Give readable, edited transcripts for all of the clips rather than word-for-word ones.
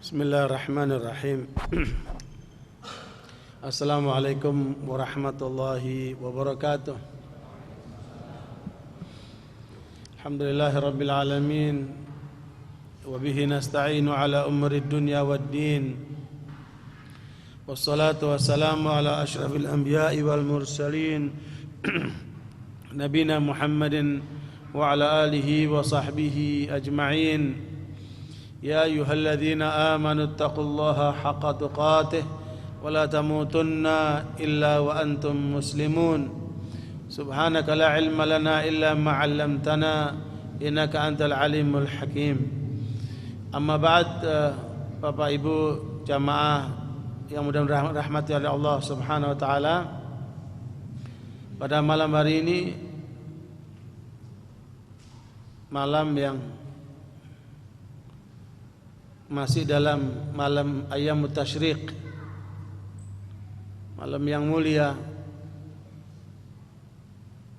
Bismillahirrahmanirrahim. Assalamualaikum warahmatullahi wabarakatuh. Alhamdulillahirabbil alamin wa bihi nasta'inu ala umuri dunya waddin. Wassalatu wassalamu ala asyrafil anbiya'i wal mursalin nabina Muhammadin wa ala alihi wa sahbihi ajma'in. يا أيها الذين آمنوا اتقوا الله حق تقاته ولا تموتن إلا وأنتم مسلمون سبحانك لا علم لنا إلا ما علمتنا إنك أنت العليم الحكيم. Amma ba'd, Bapak Ibu jamaah yang mudah-mudahan rahmati oleh Allah Subhanahu wa taala. Pada malam hari ini, malam yang masih dalam malam Ayyamut Tasyriq, malam yang mulia,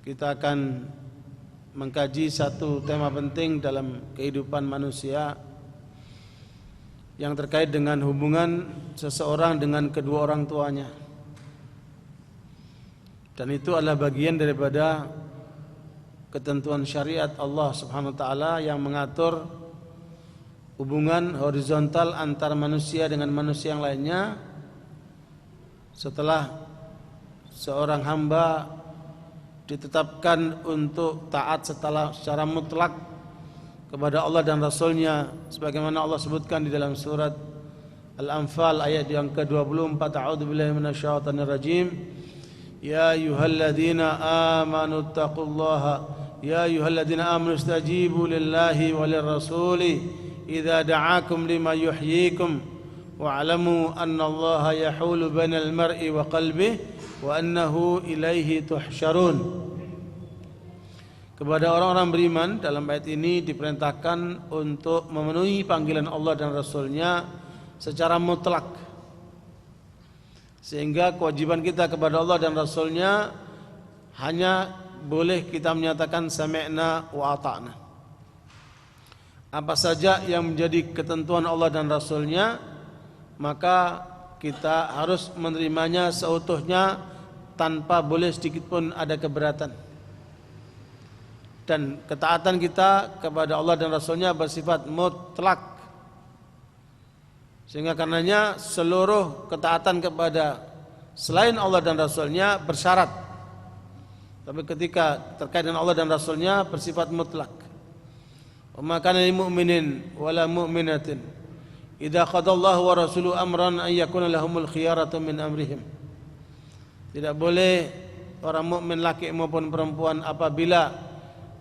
kita akan mengkaji satu tema penting dalam kehidupan manusia yang terkait dengan hubungan seseorang dengan kedua orang tuanya. Dan itu adalah bagian daripada ketentuan syariat Allah Subhanahu wa taala yang mengatur hubungan horizontal antara manusia dengan manusia yang lainnya setelah seorang hamba ditetapkan untuk taat secara mutlak kepada Allah dan Rasulnya, sebagaimana Allah sebutkan di dalam surat Al-Anfal ayat yang ke-24. A'udzubillahi minasyaitonir rajim. Ya ayyuhalladzina amanu taqullaha ya ayyuhalladzina amanu istajibu lillahi walir rasuli idza da'akum lima yuhyikum wa'lamu anna Allaha yahulu bainal mar'i wa qalbihi wa annahu ilaihi tuhsyarun. Kepada orang-orang beriman, dalam ayat ini diperintahkan untuk memenuhi panggilan Allah dan Rasulnya secara mutlak, sehingga kewajiban kita kepada Allah dan Rasulnya hanya boleh kita menyatakan sami'na wa ata'na. Apa saja yang menjadi ketentuan Allah dan Rasulnya, maka kita harus menerimanya seutuhnya tanpa boleh sedikit pun ada keberatan. Dan ketaatan kita kepada Allah dan Rasulnya bersifat mutlak, sehingga karenanya seluruh ketaatan kepada selain Allah dan Rasulnya bersyarat. Tapi ketika terkait dengan Allah dan Rasulnya bersifat mutlak. Wa ma kana lil mu'minin wala mu'minatin idza qadallahu wa rasuluhu amran an yakuna lahumul khiyaratu min amrihim. Tidak boleh orang mukmin laki maupun perempuan apabila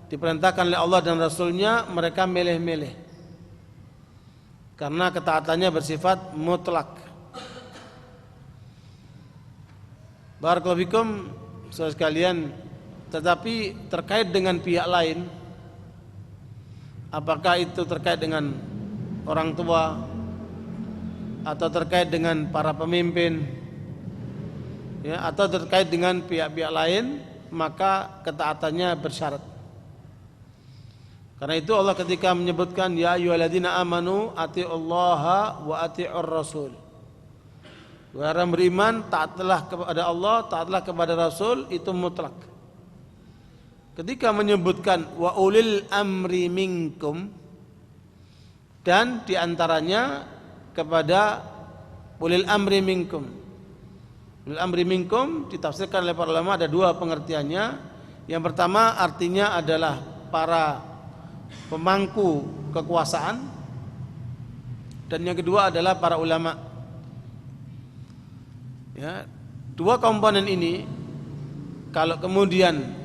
diperintahkan oleh Allah dan Rasulnya mereka milih-milih, karena ketaatannya bersifat mutlak. Barakallahu fikum saudara sekalian. Tetapi terkait dengan pihak lain, apakah itu terkait dengan orang tua atau terkait dengan para pemimpin, ya, atau terkait dengan pihak-pihak lain, maka ketaatannya bersyarat. Karena itu Allah ketika menyebutkan ya ayyuhalladzina amanu atiullaha wa atiur rasul, wahai orang beriman, taatlah kepada Allah, taatlah kepada Rasul, itu mutlak. Ketika menyebutkan wa ulil amri minkum, dan diantaranya kepada ulil amri minkum. Ulil amri minkum ditafsirkan oleh para ulama ada dua pengertiannya. Yang pertama artinya adalah para pemangku kekuasaan, dan yang kedua adalah para ulama. Ya, dua komponen ini kalau kemudian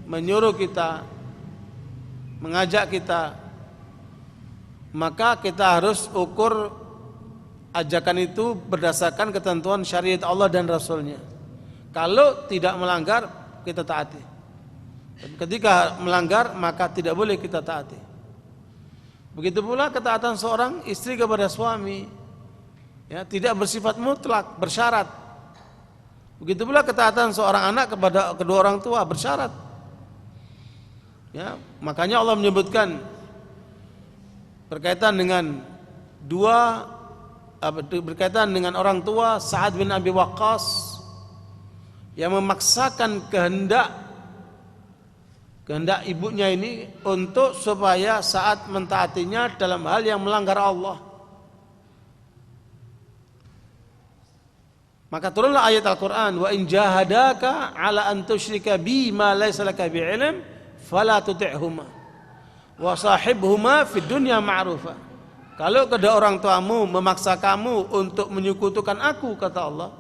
menyuruh kita, mengajak kita, maka kita harus ukur ajakan itu berdasarkan ketentuan syariat Allah dan Rasulnya. Kalau tidak melanggar, kita taati. Dan ketika melanggar, maka tidak boleh kita taati. Begitu pula ketaatan seorang istri kepada suami, ya, tidak bersifat mutlak, bersyarat. Begitu pula ketaatan seorang anak kepada kedua orang tua bersyarat. Ya, makanya Allah menyebutkan berkaitan dengan dua berkaitan dengan orang tua Sa'ad bin Abi Waqqas yang memaksakan kehendak ibunya ini untuk supaya Sa'ad mentaatinya dalam hal yang melanggar Allah. Maka turunlah ayat Al-Quran, wa in jahadaka ala an tusyrika bi ma laysa laka bi'ilm fala tuti'huma wa sahibhuma fid dunya ma'rufa. Kalau kedua orang tuamu memaksa kamu untuk menyekutukan aku, kata Allah,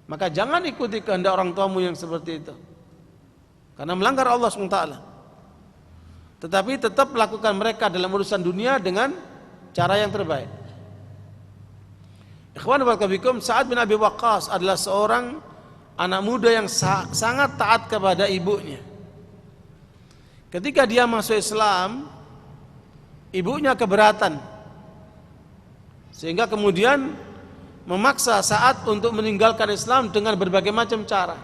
maka jangan ikuti kehendak orang tuamu yang seperti itu, karena melanggar Allah SWT. Tetapi tetap lakukan mereka dalam urusan dunia dengan cara yang terbaik. Ikhwan barakallahu fikum, Sa'ad bin Abi Waqqas adalah seorang anak muda yang sangat taat kepada ibunya. Ketika dia masuk Islam, ibunya keberatan, sehingga kemudian memaksa Sa'ad untuk meninggalkan Islam dengan berbagai macam cara,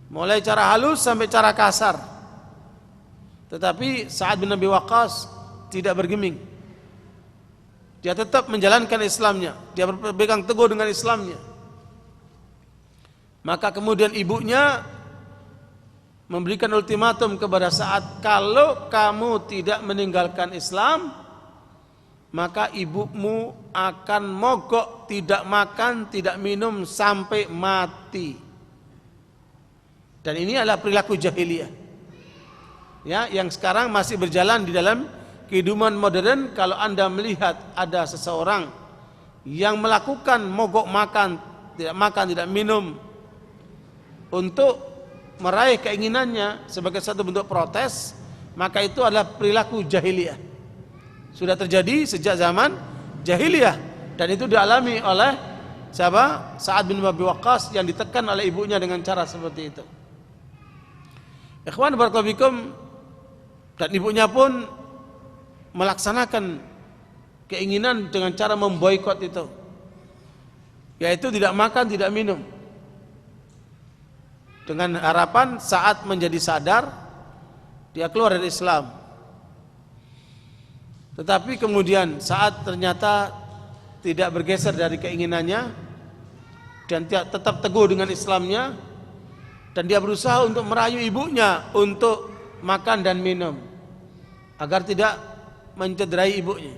mulai cara halus sampai cara kasar. Tetapi Sa'ad bin Abi Waqqas tidak bergeming. Dia tetap menjalankan Islamnya, dia berpegang teguh dengan Islamnya. Maka kemudian ibunya memberikan ultimatum kepada Sa'ad, kalau kamu tidak meninggalkan Islam, maka ibumu akan mogok, tidak makan, tidak minum sampai mati. Dan ini adalah perilaku jahiliyah, ya, yang sekarang masih berjalan di dalam kehidupan modern. Kalau Anda melihat ada seseorang yang melakukan mogok makan, tidak minum untuk meraih keinginannya sebagai satu bentuk protes, maka itu adalah perilaku jahiliyah. Sudah terjadi sejak zaman jahiliyah, dan itu dialami oleh siapa? Sa'ad bin Abi Waqqas yang ditekan oleh ibunya dengan cara seperti itu. Ikhwan barakallahu fikum, dan ibunya pun melaksanakan keinginan dengan cara memboikot itu, yaitu tidak makan, tidak minum, dengan harapan saat menjadi sadar dia keluar dari Islam. Tetapi kemudian saat ternyata tidak bergeser dari keinginannya dan tetap teguh dengan Islamnya, dan dia berusaha untuk merayu ibunya untuk makan dan minum agar tidak mencederai ibunya,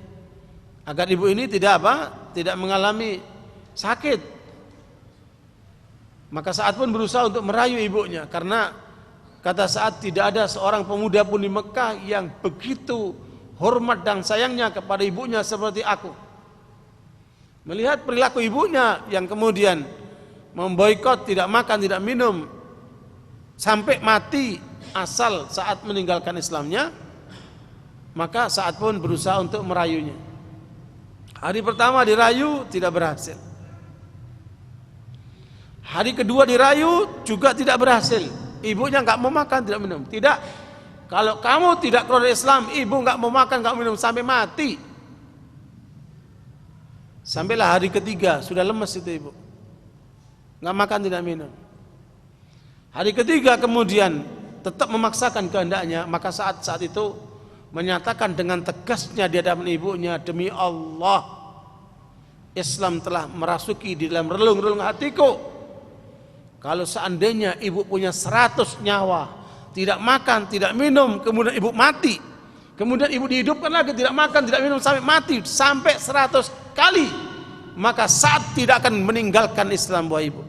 agar ibu ini tidak mengalami sakit. Maka Sa'ad pun berusaha untuk merayu ibunya, karena kata Sa'ad, tidak ada seorang pemuda pun di Mekah yang begitu hormat dan sayangnya kepada ibunya seperti aku. Melihat perilaku ibunya yang kemudian memboikot, tidak makan, tidak minum sampai mati asal saat meninggalkan Islamnya, maka Sa'ad pun berusaha untuk merayunya. Hari pertama dirayu tidak berhasil. Hari kedua dirayu juga tidak berhasil. Ibunya nggak mau makan, tidak minum. Tidak, kalau kamu tidak keluar dari Islam, ibu nggak mau makan, nggak minum sampai mati. Sampailah hari ketiga, sudah lemes itu ibu, nggak makan, tidak minum. Hari ketiga kemudian tetap memaksakan kehendaknya, maka saat itu menyatakan dengan tegasnya di hadapan ibunya, demi Allah, Islam telah merasuki di dalam relung-relung hatiku. Kalau seandainya ibu punya 100 nyawa, tidak makan, tidak minum, kemudian ibu mati, kemudian ibu dihidupkan lagi, tidak makan, tidak minum sampai mati, sampai 100 kali, maka Sa'ad tidak akan meninggalkan Islam buat ibu.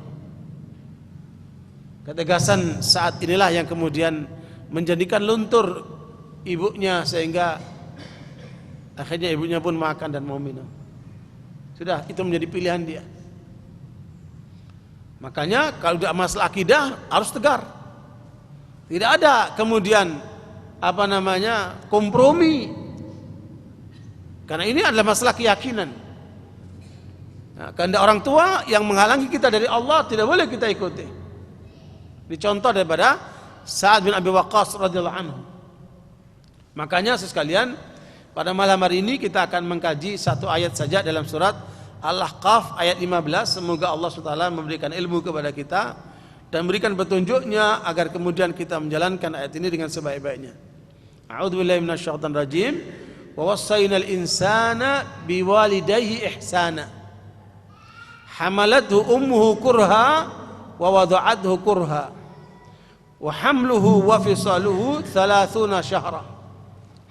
Ketegasan saat inilah yang kemudian menjadikan luntur ibunya, sehingga akhirnya ibunya pun makan dan mau minum. Sudah, itu menjadi pilihan dia. Makanya kalau tidak masalah akidah harus tegar. Tidak ada kemudian kompromi. Karena ini adalah masalah keyakinan. Nah, kehendak orang tua yang menghalangi kita dari Allah tidak boleh kita ikuti. Ini contoh daripada Sa'ad bin Abi Waqqas radhiyallahu anhu. Makanya sekalian, pada malam hari ini kita akan mengkaji satu ayat saja dalam surat Al-Ahqaf ayat 15. Semoga Allah SWT memberikan ilmu kepada kita dan memberikan petunjuknya agar kemudian kita menjalankan ayat ini dengan sebaik-baiknya. A'udzubillahi minasyaitonir rajim. wa wassaynal insana biwalidayhi ihsana hamalathu ummuhu kurha wa wada'athu kurha wa hamluhu wa fisaluhu 30 syahra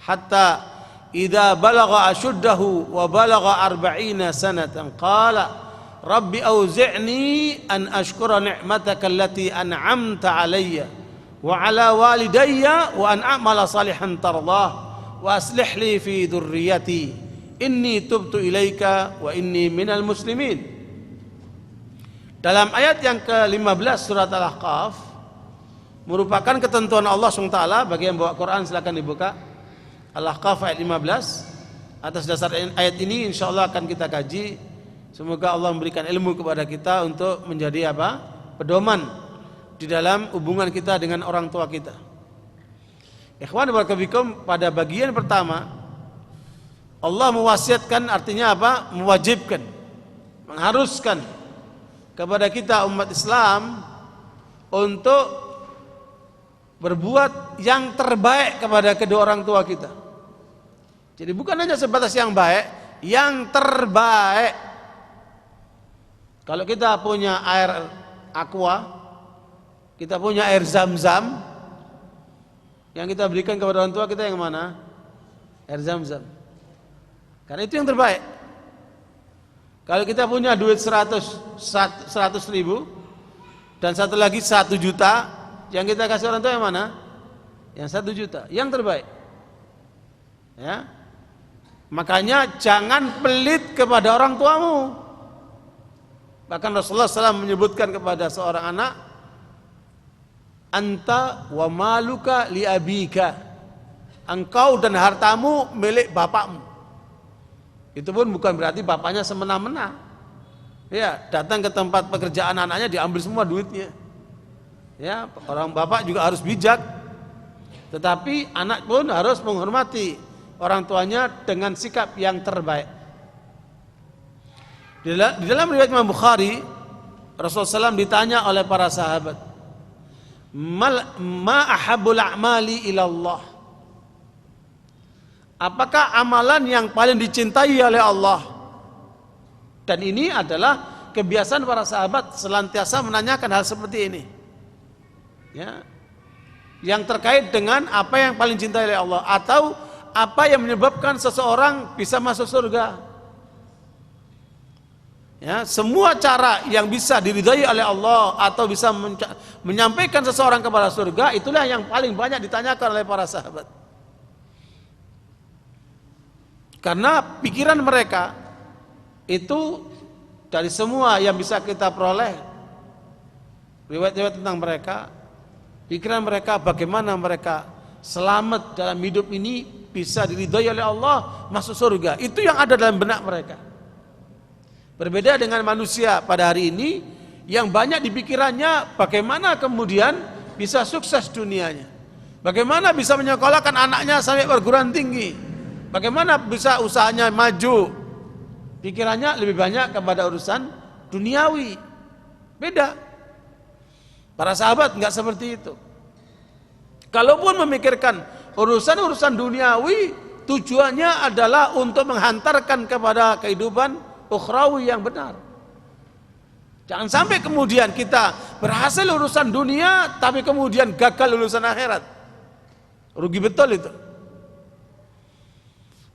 hatta idza balagha ashuddahu wa balagha 40 sanatan qala rabbi auzi'ni an ashkura ni'mataka allati an'amta alayya wa ala walidayya wa an a'mala salihan tardah wa aslih li fi dhurriyyati inni tubtu ilaika wa inni minal muslimin. Dalam ayat yang ke-15 surat Al-Ahqaf merupakan ketentuan Allah SWT. Bagi yang bawa Quran silakan dibuka Al-Ahqaf ayat 15. Atas dasar ayat ini insyaallah akan kita kaji. Semoga Allah memberikan ilmu kepada kita untuk menjadi apa? Pedoman di dalam hubungan kita dengan orang tua kita. Ikhwan barakallahu pada bagian pertama Allah mewasiatkan, artinya apa? Mewajibkan, mengharuskan kepada kita umat Islam untuk berbuat yang terbaik kepada kedua orang tua kita. Jadi bukan hanya sebatas yang baik, yang terbaik. Kalau kita punya air aqua, kita punya air zam-zam, yang kita berikan kepada orang tua kita yang mana? Air zam-zam. Karena itu yang terbaik. Kalau kita punya duit 100 ribu dan satu lagi 1 juta, yang kita kasih orang tua yang mana? Yang 1 juta, yang terbaik. Ya. Makanya jangan pelit kepada orang tuamu. Bahkan Rasulullah SAW menyebutkan kepada seorang anak, anta wa maluka li abika. Engkau dan hartamu milik bapakmu. Itu pun bukan berarti bapaknya semena-mena. Ya, datang ke tempat pekerjaan anaknya diambil semua duitnya. Ya, orang bapak juga harus bijak. Tetapi anak pun harus menghormati orang tuanya dengan sikap yang terbaik. Di dalam riwayat Imam Bukhari, Rasulullah SAW ditanya oleh para sahabat, ma ahabbul a'mali ilallah. Apakah amalan yang paling dicintai oleh Allah? Dan ini adalah kebiasaan para sahabat senantiasa menanyakan hal seperti ini. Ya, yang terkait dengan apa yang paling cintai oleh Allah atau apa yang menyebabkan seseorang bisa masuk surga. Ya, semua cara yang bisa diridhai oleh Allah atau bisa menyampaikan seseorang kepada surga, itulah yang paling banyak ditanyakan oleh para sahabat. Karena pikiran mereka itu dari semua yang bisa kita peroleh riwayat-riwayat tentang mereka, pikiran mereka bagaimana mereka selamat dalam hidup ini, bisa diridhai oleh Allah, masuk surga. Itu yang ada dalam benak mereka. Berbeda dengan manusia pada hari ini yang banyak di pikirannya bagaimana kemudian bisa sukses dunianya, bagaimana bisa menyekolahkan anaknya sampai perguruan tinggi, bagaimana bisa usahanya maju. Pikirannya lebih banyak kepada urusan duniawi. Beda. Para sahabat enggak seperti itu. Kalaupun memikirkan urusan-urusan duniawi, tujuannya adalah untuk menghantarkan kepada kehidupan ukhrawi yang benar. Jangan sampai kemudian kita berhasil urusan dunia tapi kemudian gagal urusan akhirat. Rugi betul itu.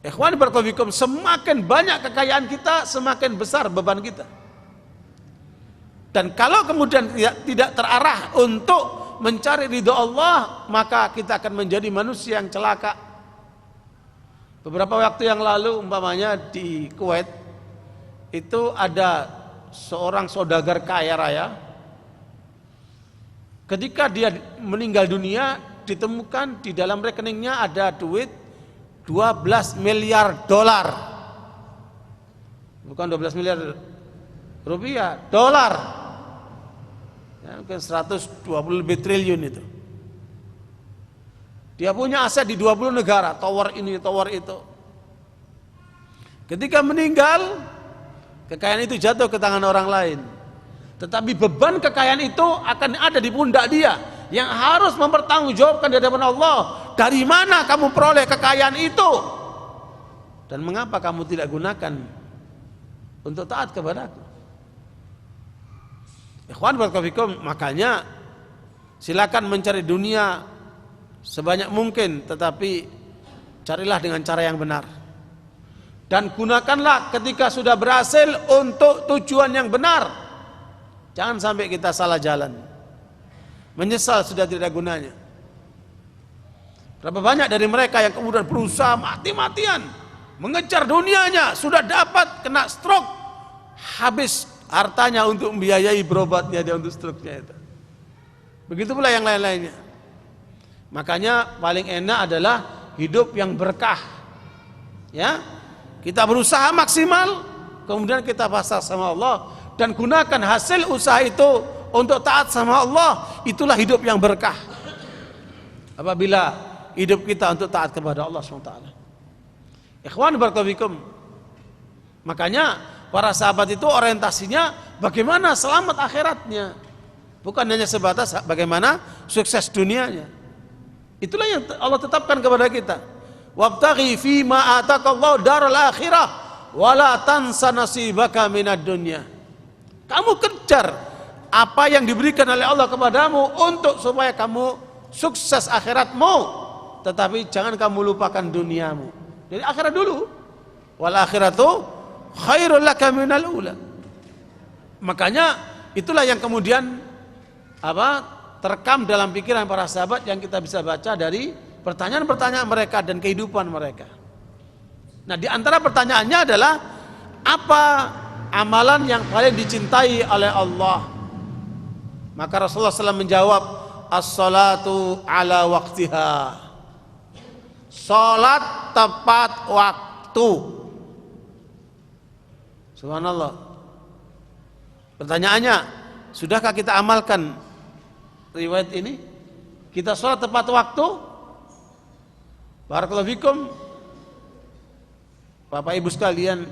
Ikhwan barakallahu, semakin banyak kekayaan kita, semakin besar beban kita. Dan kalau kemudian tidak terarah untuk mencari ridho Allah, maka kita akan menjadi manusia yang celaka. Beberapa waktu yang lalu umpamanya di Kuwait itu ada seorang saudagar kaya raya. Ketika dia meninggal dunia, ditemukan di dalam rekeningnya ada duit 12 miliar dolar. Bukan 12 miliar rupiah, dolar. Ya, mungkin 120 lebih triliun itu. Dia punya aset di 20 negara, tower ini, tower itu. Ketika meninggal, kekayaan itu jatuh ke tangan orang lain. Tetapi beban kekayaan itu akan ada di pundak dia yang harus mempertanggungjawabkan di hadapan Allah. Dari mana kamu peroleh kekayaan itu? Dan mengapa kamu tidak gunakan untuk taat kepadaku? Ikhwan barakallahu fikum, makanya silakan mencari dunia sebanyak mungkin, tetapi carilah dengan cara yang benar. Dan gunakanlah ketika sudah berhasil untuk tujuan yang benar. Jangan sampai kita salah jalan, menyesal sudah tidak gunanya. Berapa banyak dari mereka yang kemudian berusaha mati-matian mengejar dunianya, sudah dapat kena stroke, habis hartanya untuk membiayai berobatnya dia untuk stroke-nya itu. Begitu pula yang lain-lainnya. Makanya paling enak adalah hidup yang berkah. Ya, kita berusaha maksimal, kemudian kita pasrah sama Allah dan gunakan hasil usaha itu untuk taat sama Allah. Itulah hidup yang berkah. Apabila hidup kita untuk taat kepada Allah SWT. Ikhwan barakallahu fikum. Makanya para sahabat itu orientasinya bagaimana selamat akhiratnya, bukan hanya sebatas bagaimana sukses dunianya. Itulah yang Allah tetapkan kepada kita. Wabtaghi fima ataqallahu daral akhirah wala tansa nasibaka minad dunya. Kamu kejar apa yang diberikan oleh Allah kepadamu untuk supaya kamu sukses akhiratmu, tetapi jangan kamu lupakan duniamu. Jadi akhirat dulu. Wal akhiratu khairul laka minal ula. Makanya itulah yang kemudian terekam dalam pikiran para sahabat yang kita bisa baca dari pertanyaan-pertanyaan mereka dan kehidupan mereka. Nah, di antara pertanyaannya adalah apa amalan yang paling dicintai oleh Allah? Maka Rasulullah SAW menjawab, as-salatu ala waqtiha. Salat tepat waktu. Subhanallah. Pertanyaannya, sudahkah kita amalkan riwayat ini? Kita salat tepat waktu? Barakallahu fikum. Bapak Ibu sekalian,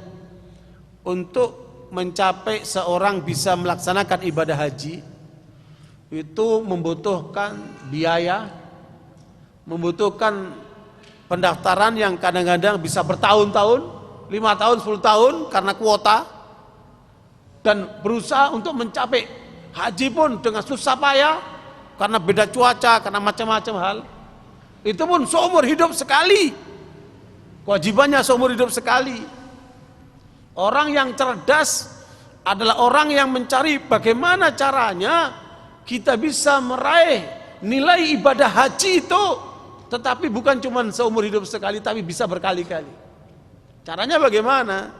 untuk mencapai seorang bisa melaksanakan ibadah haji itu membutuhkan biaya, membutuhkan pendaftaran yang kadang-kadang bisa bertahun-tahun, 5 tahun, 10 tahun karena kuota, dan berusaha untuk mencapai haji pun dengan susah payah karena beda cuaca, karena macam-macam hal. Itu pun seumur hidup sekali, kewajibannya seumur hidup sekali. Orang yang cerdas adalah orang yang mencari bagaimana caranya kita bisa meraih nilai ibadah haji itu, tetapi bukan cuma seumur hidup sekali, tapi bisa berkali-kali. Caranya bagaimana?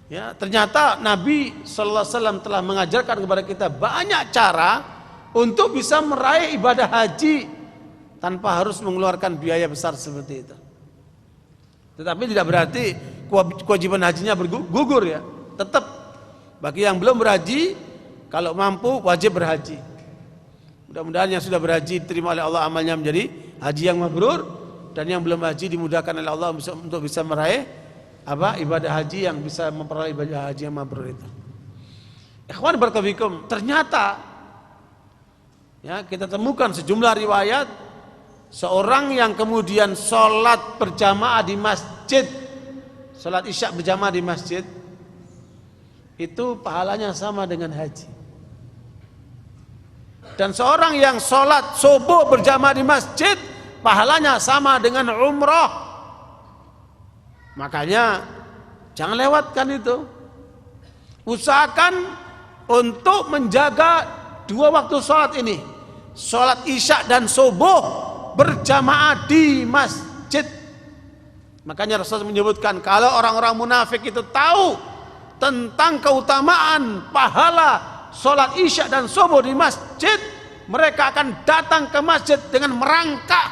Ya, ternyata Nabi sallallahu alaihi wasallam telah mengajarkan kepada kita banyak cara untuk bisa meraih ibadah haji tanpa harus mengeluarkan biaya besar seperti itu. Tetapi tidak berarti kewajiban hajinya bergugur ya. Tetap bagi yang belum berhaji, kalau mampu wajib berhaji. Mudah-mudahan yang sudah berhaji diterima oleh Allah amalnya menjadi haji yang mabrur, dan yang belum haji dimudahkan oleh Allah untuk bisa meraih ibadah haji yang bisa memperoleh ibadah haji yang mabrur itu. Ikhwan barakallahu fikum, ternyata ya kita temukan sejumlah riwayat seorang yang kemudian sholat berjamaah di masjid, sholat isya berjamaah di masjid, itu pahalanya sama dengan haji. Dan seorang yang sholat subuh berjamaah di masjid, pahalanya sama dengan umrah. Makanya jangan lewatkan itu. Usahakan untuk menjaga 2 waktu sholat ini, sholat isya dan subuh berjamaah di masjid. Makanya Rasulullah menyebutkan kalau orang-orang munafik itu tahu tentang keutamaan pahala sholat isya dan subuh di masjid, mereka akan datang ke masjid dengan merangkak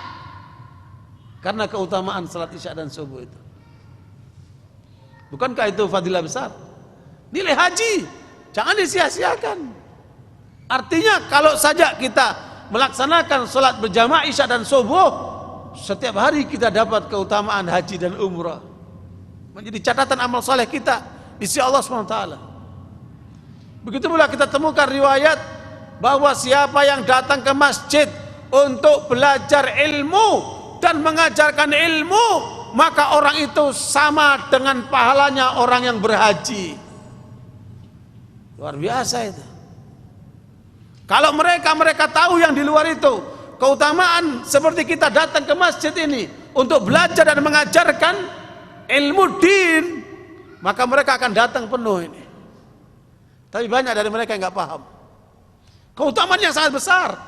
karena keutamaan sholat isya dan subuh itu. Bukankah itu fadilah besar? Nilai haji jangan disia-siakan. Artinya kalau saja kita melaksanakan sholat berjamaah isya dan subuh, setiap hari kita dapat keutamaan haji dan umrah, menjadi catatan amal soleh kita di sisi Allah SWT. Begitu pula kita temukan riwayat bahwa siapa yang datang ke masjid untuk belajar ilmu dan mengajarkan ilmu, maka orang itu sama dengan pahalanya orang yang berhaji. Luar biasa itu. Kalau mereka tahu yang di luar itu, keutamaan seperti kita datang ke masjid ini untuk belajar dan mengajarkan ilmu din, maka mereka akan datang penuh ini. Tapi banyak dari mereka yang nggak paham. Keutamaan yang sangat besar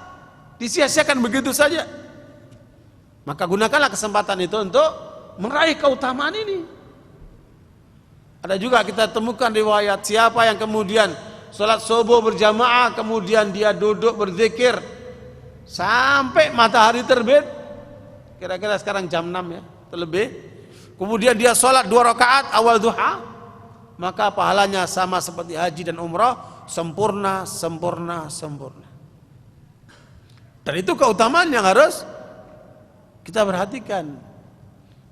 disia-siakan begitu saja. Maka gunakanlah kesempatan itu untuk meraih keutamaan ini. Ada juga kita temukan riwayat siapa yang kemudian sholat subuh berjamaah, kemudian dia duduk berzikir sampai matahari terbit, kira-kira sekarang jam 6 ya, terlebih. Kemudian dia sholat 2 rakaat awal duha, maka pahalanya sama seperti haji dan umrah, sempurna, sempurna, sempurna. Dan itu keutamaan yang harus kita perhatikan.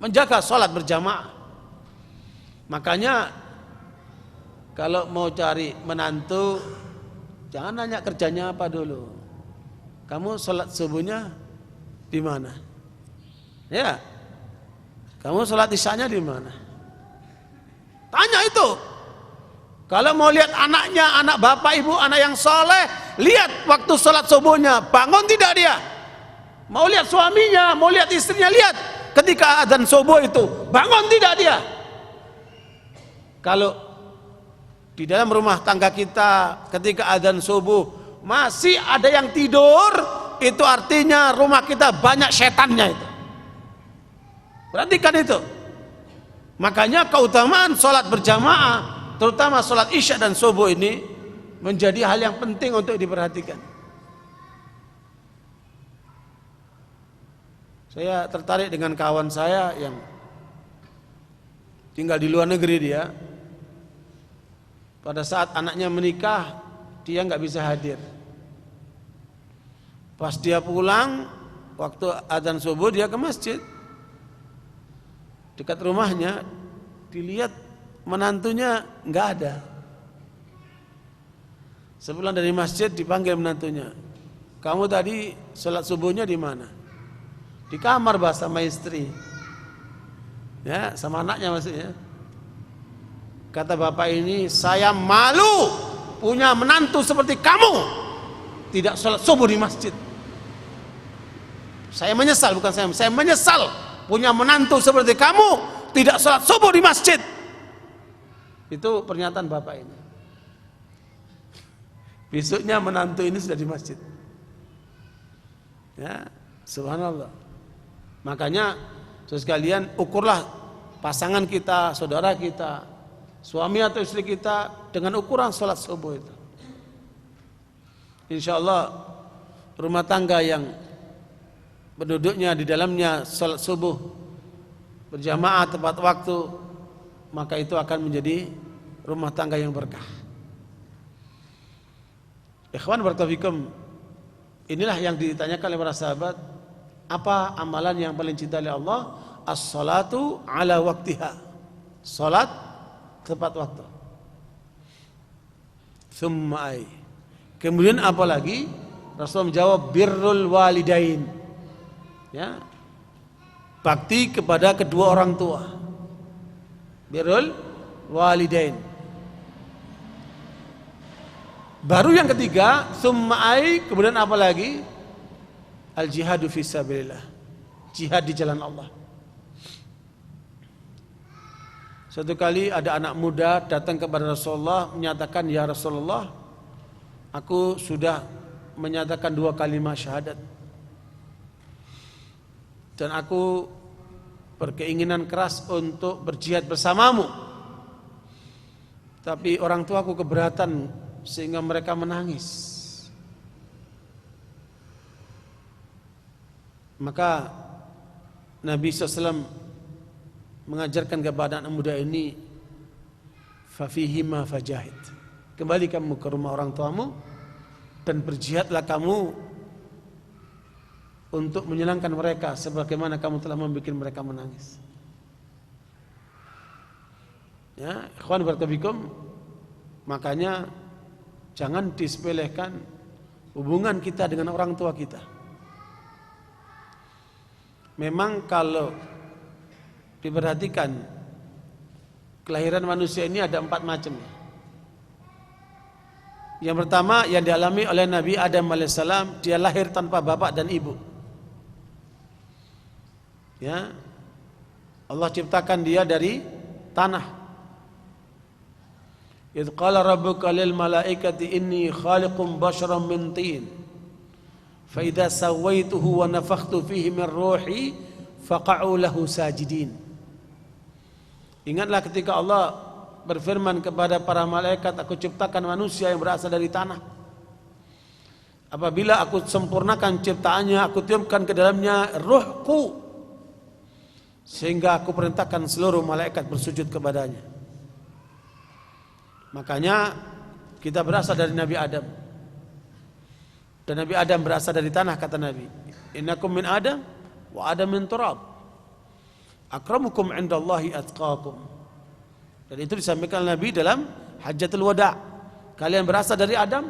Menjaga sholat berjamaah. Makanya kalau mau cari menantu, jangan nanya kerjanya apa dulu. Kamu sholat subuhnya di mana? Ya, kamu sholat isyanya di mana? Tanya itu. Kalau mau lihat anaknya, anak bapak ibu, anak yang soleh, lihat waktu sholat subuhnya, bangun tidak dia? Mau lihat suaminya, mau lihat istrinya, lihat ketika adzan subuh itu, bangun tidak dia? Kalau di dalam rumah tangga kita ketika adzan subuh masih ada yang tidur, itu artinya rumah kita banyak setannya itu. Perhatikan itu. Makanya keutamaan sholat berjamaah, terutama sholat isya dan subuh ini menjadi hal yang penting untuk diperhatikan. Saya tertarik dengan kawan saya yang tinggal di luar negeri dia. Pada saat anaknya menikah, dia nggak bisa hadir. Pas dia pulang, waktu adzan subuh dia ke masjid. Dekat rumahnya, dilihat menantunya nggak ada. Sepulang dari masjid dipanggil menantunya. Kamu tadi sholat subuhnya di mana? Di kamar bah sama istri. Ya, sama anaknya maksudnya. Kata bapak ini, saya malu punya menantu seperti kamu tidak sholat subuh di masjid. Saya menyesal, bukan saya menyesal punya menantu seperti kamu tidak sholat subuh di masjid. Itu pernyataan bapak ini. Besoknya menantu ini sudah di masjid. Ya, subhanallah. Makanya saudara sekalian, ukurlah pasangan kita, saudara kita, suami atau istri kita dengan ukuran sholat subuh itu. Insya Allah rumah tangga yang penduduknya di dalamnya sholat subuh berjamaah tepat waktu, maka itu akan menjadi rumah tangga yang berkah. Ikhwan barakallahu fikum, inilah yang ditanyakan oleh para sahabat, apa amalan yang paling cinta oleh Allah? As-salatu ala waktiha, salat tepat waktu. Thumma ay, kemudian apa lagi? Rasul menjawab birrul walidain, ya, bakti kepada kedua orang tua. Birrul walidain. Baru yang ketiga, thumma ay, kemudian apa lagi? Al jihadu fi sabilillah, jihad di jalan Allah. Suatu kali ada anak muda datang kepada Rasulullah menyatakan, ya Rasulullah, aku sudah menyatakan 2 kalimat syahadat dan aku berkeinginan keras untuk berjihad bersamamu, tapi orang tuaku keberatan sehingga mereka menangis. Maka Nabi SAW mengajarkan kepada anak muda ini, fafihima fajahid, kembali kamu ke rumah orang tuamu dan berjihadlah kamu untuk menyenangkan mereka sebagaimana kamu telah membuat mereka menangis. Ya, ikhwan barakallahu fikum, makanya jangan disepelekan hubungan kita dengan orang tua kita. Memang kalau diperhatikan, kelahiran manusia ini ada 4 macam. Yang pertama yang dialami oleh Nabi Adam alaihissalam, dia lahir tanpa bapak dan ibu. Ya, Allah ciptakan dia dari tanah. Idz qala rabbuka lil malaikati inni khaliqum basharan min tin fa idza sawaituhu wa nafakhtu fihi min ruhi faqa'u lahu sajidin. Ingatlah ketika Allah berfirman kepada para malaikat, aku ciptakan manusia yang berasal dari tanah. Apabila aku sempurnakan ciptaannya, aku tiupkan ke dalamnya ruhku, sehingga aku perintahkan seluruh malaikat bersujud kepadanya. Makanya kita berasal dari Nabi Adam, dan Nabi Adam berasal dari tanah, kata Nabi. Innakum min Adam wa Adam min turab. Akramukum indallahi atqakum. Dan itu disampaikan Nabi dalam Hajjatul Wada. Kalian berasal dari Adam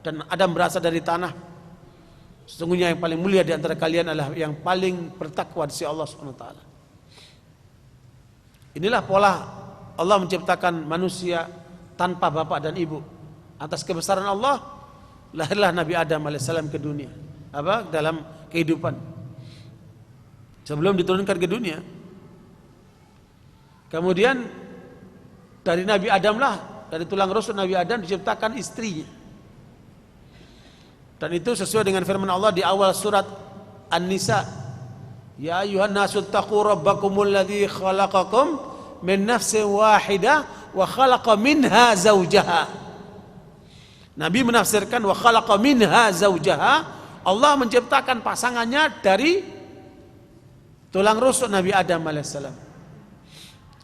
dan Adam berasal dari tanah. Sesungguhnya yang paling mulia di antara kalian adalah yang paling bertakwa di sisi Allah Subhanahu wa taala. Inilah pola Allah menciptakan manusia tanpa bapak dan ibu. Atas kebesaran Allah lahirlah Nabi Adam alaihissalam ke dunia. Dalam kehidupan. Sebelum diturunkan ke dunia. Kemudian dari Nabi Adam lah, dari tulang rusuk Nabi Adam diciptakan istrinya. Dan itu sesuai dengan firman Allah di awal surat An-Nisa. Ya ayyuhan nasu taqu rabbakumul ladzi khalaqakum min nafsin wahidah wa khalaqa minha zawjaha. Nabi menafsirkan wa khalaqa minha zawjaha, Allah menciptakan pasangannya dari tulang rusuk Nabi Adam alaihissalam.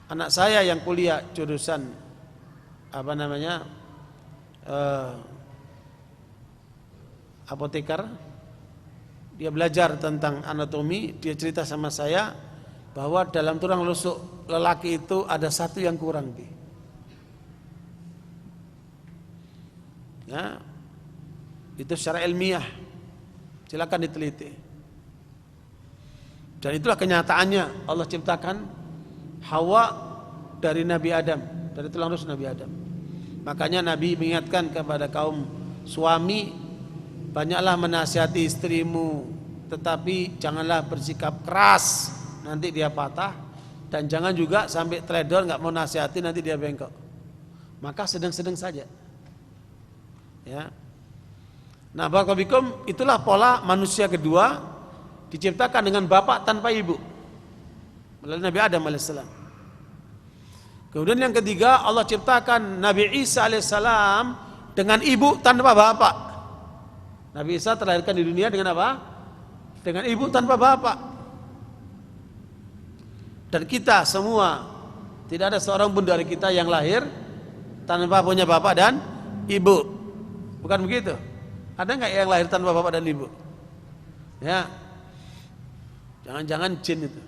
Anak saya yang kuliah jurusan apoteker, dia belajar tentang anatomi. Dia cerita sama saya bahwa dalam tulang rusuk lelaki itu ada satu yang kurang. Ya, itu secara ilmiah, silakan diteliti. Dan itulah kenyataannya. Allah ciptakan Hawa dari Nabi Adam, dari tulang rusuk Nabi Adam. Makanya Nabi mengingatkan kepada kaum suami, banyaklah menasihati istrimu, tetapi janganlah bersikap keras, nanti dia patah. Dan jangan juga sampai teledor, nggak mau nasihati, nanti dia bengkok. Maka sedang-sedang saja. Ya. Nah, barakallahu itulah pola manusia kedua, diciptakan dengan bapak tanpa ibu, melalui Nabi Adam alaihissalam. Kemudian yang ketiga, Allah ciptakan Nabi Isa alaihissalam dengan ibu tanpa bapak. Nabi Isa terlahirkan di dunia dengan apa? Dengan ibu tanpa bapak. Dan kita semua, tidak ada seorang pun dari kita yang lahir tanpa punya bapak dan ibu. Bukan begitu? Ada nggak yang lahir tanpa bapak dan ibu? Ya, jangan-jangan jin itu.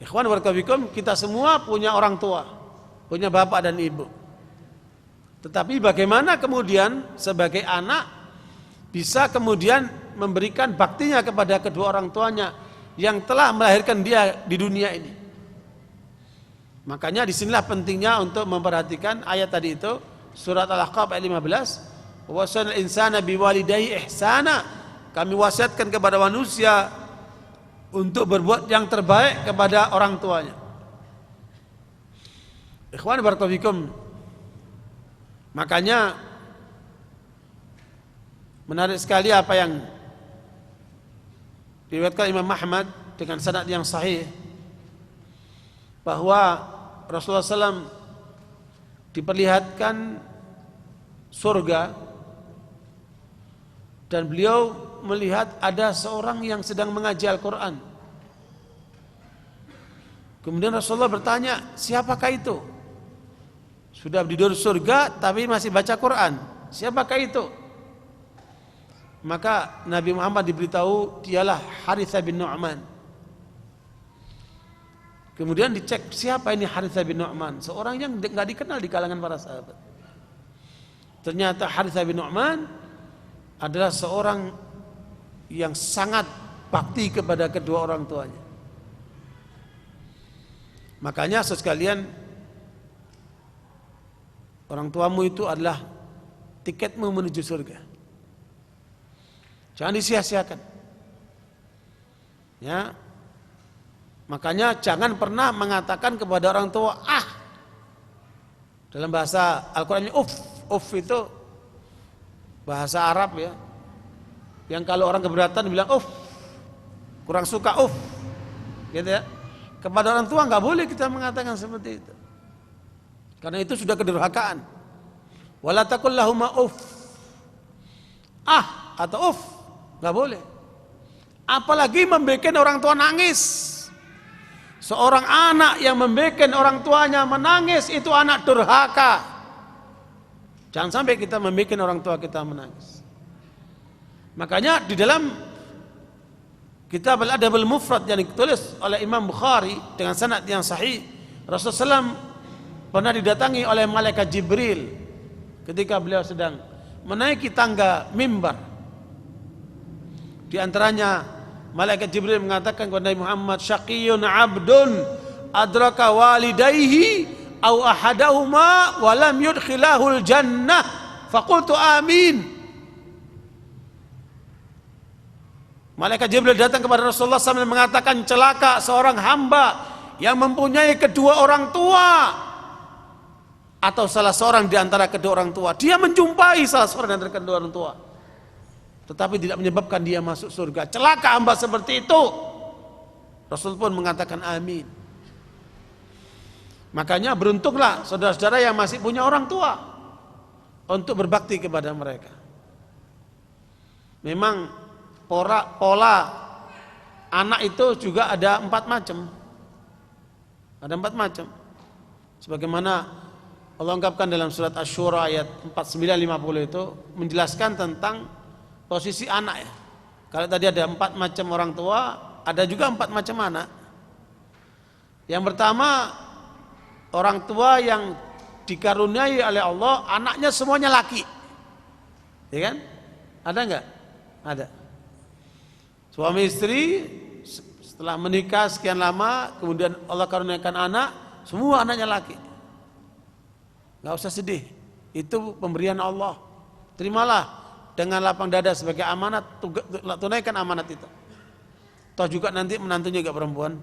Ikhwan warahmatullahi, kita semua punya orang tua, punya bapak dan ibu. Tetapi bagaimana kemudian sebagai anak bisa kemudian memberikan baktinya kepada kedua orang tuanya yang telah melahirkan dia di dunia ini? Makanya disinilah pentingnya untuk memperhatikan ayat tadi itu, surat Al-Ahqaf ayat 15. Wasanal insana biwalidayhi ihsana. Kami wasiatkan kepada manusia untuk berbuat yang terbaik kepada orang tuanya. Ikhwan barakallahu fikum. Makanya menarik sekali apa yang diriwayatkan Imam Ahmad dengan sanad yang sahih, bahwa Rasulullah SAW diperlihatkan surga dan beliau melihat ada seorang yang sedang mengaji Al-Quran. Kemudian Rasulullah bertanya, siapakah itu? Sudah di surga tapi masih baca Quran. Siapakah itu? Maka Nabi Muhammad diberitahu dialah Harithah bin Nu'man. Kemudian dicek, siapa ini Harithah bin Nu'man? Seorang yang tidak dikenal di kalangan para sahabat. Ternyata Harithah bin Nu'man adalah seorang yang sangat bakti kepada kedua orang tuanya. Makanya sekalian, orang tuamu itu adalah tiketmu menuju surga. Jangan disia-siakan. Ya. Makanya jangan pernah mengatakan kepada orang tua, dalam bahasa Al-Qur'an uf itu bahasa Arab ya. Yang kalau orang keberatan bilang kurang suka gitu ya. Kepada orang tua nggak boleh kita mengatakan seperti itu. Karena itu sudah kedurhakaan. Wala taqul lahuma atau nggak boleh. Apalagi membuat orang tua nangis. Seorang anak yang membuat orang tuanya menangis itu anak durhaka. Jangan sampai kita membuat orang tua kita menangis. Makanya di dalam kitab Al-Adabul Mufrad yang ditulis oleh Imam Bukhari dengan sanad yang sahih, Rasulullah SAW pernah didatangi oleh malaikat Jibril ketika beliau sedang menaiki tangga mimbar. Di antaranya malaikat Jibril mengatakan kepada Nabi Muhammad, syaqiyun abdun adraka walidayhi aw ahadahuma wa lam yudkhilahul jannah faqultu amin. Malaikat Jibril datang kepada Rasulullah SAW mengatakan, celaka seorang hamba yang mempunyai kedua orang tua atau salah seorang di antara kedua orang tua. Dia menjumpai salah seorang di antara kedua orang tua, tetapi tidak menyebabkan dia masuk surga. Celaka hamba seperti itu. Rasul pun mengatakan amin. Makanya beruntunglah saudara-saudara yang masih punya orang tua untuk berbakti kepada mereka. Memang pola anak itu juga ada 4 macam. Ada 4 macam. Sebagaimana Allah ungkapkan dalam surat Asy-Syura ayat 49-50 itu menjelaskan tentang posisi anak ya. Kalau tadi ada 4 macam orang tua, ada juga 4 macam anak. Yang pertama, orang tua yang dikaruniai oleh Allah, anaknya semuanya laki. Ya kan? Ada enggak? Ada. Suami istri setelah menikah sekian lama, kemudian Allah karuniakan anak, semua anaknya laki. Gak usah sedih, itu pemberian Allah. Terimalah dengan lapang dada sebagai amanat, tunaikan amanat itu. Toh juga nanti menantunya juga perempuan.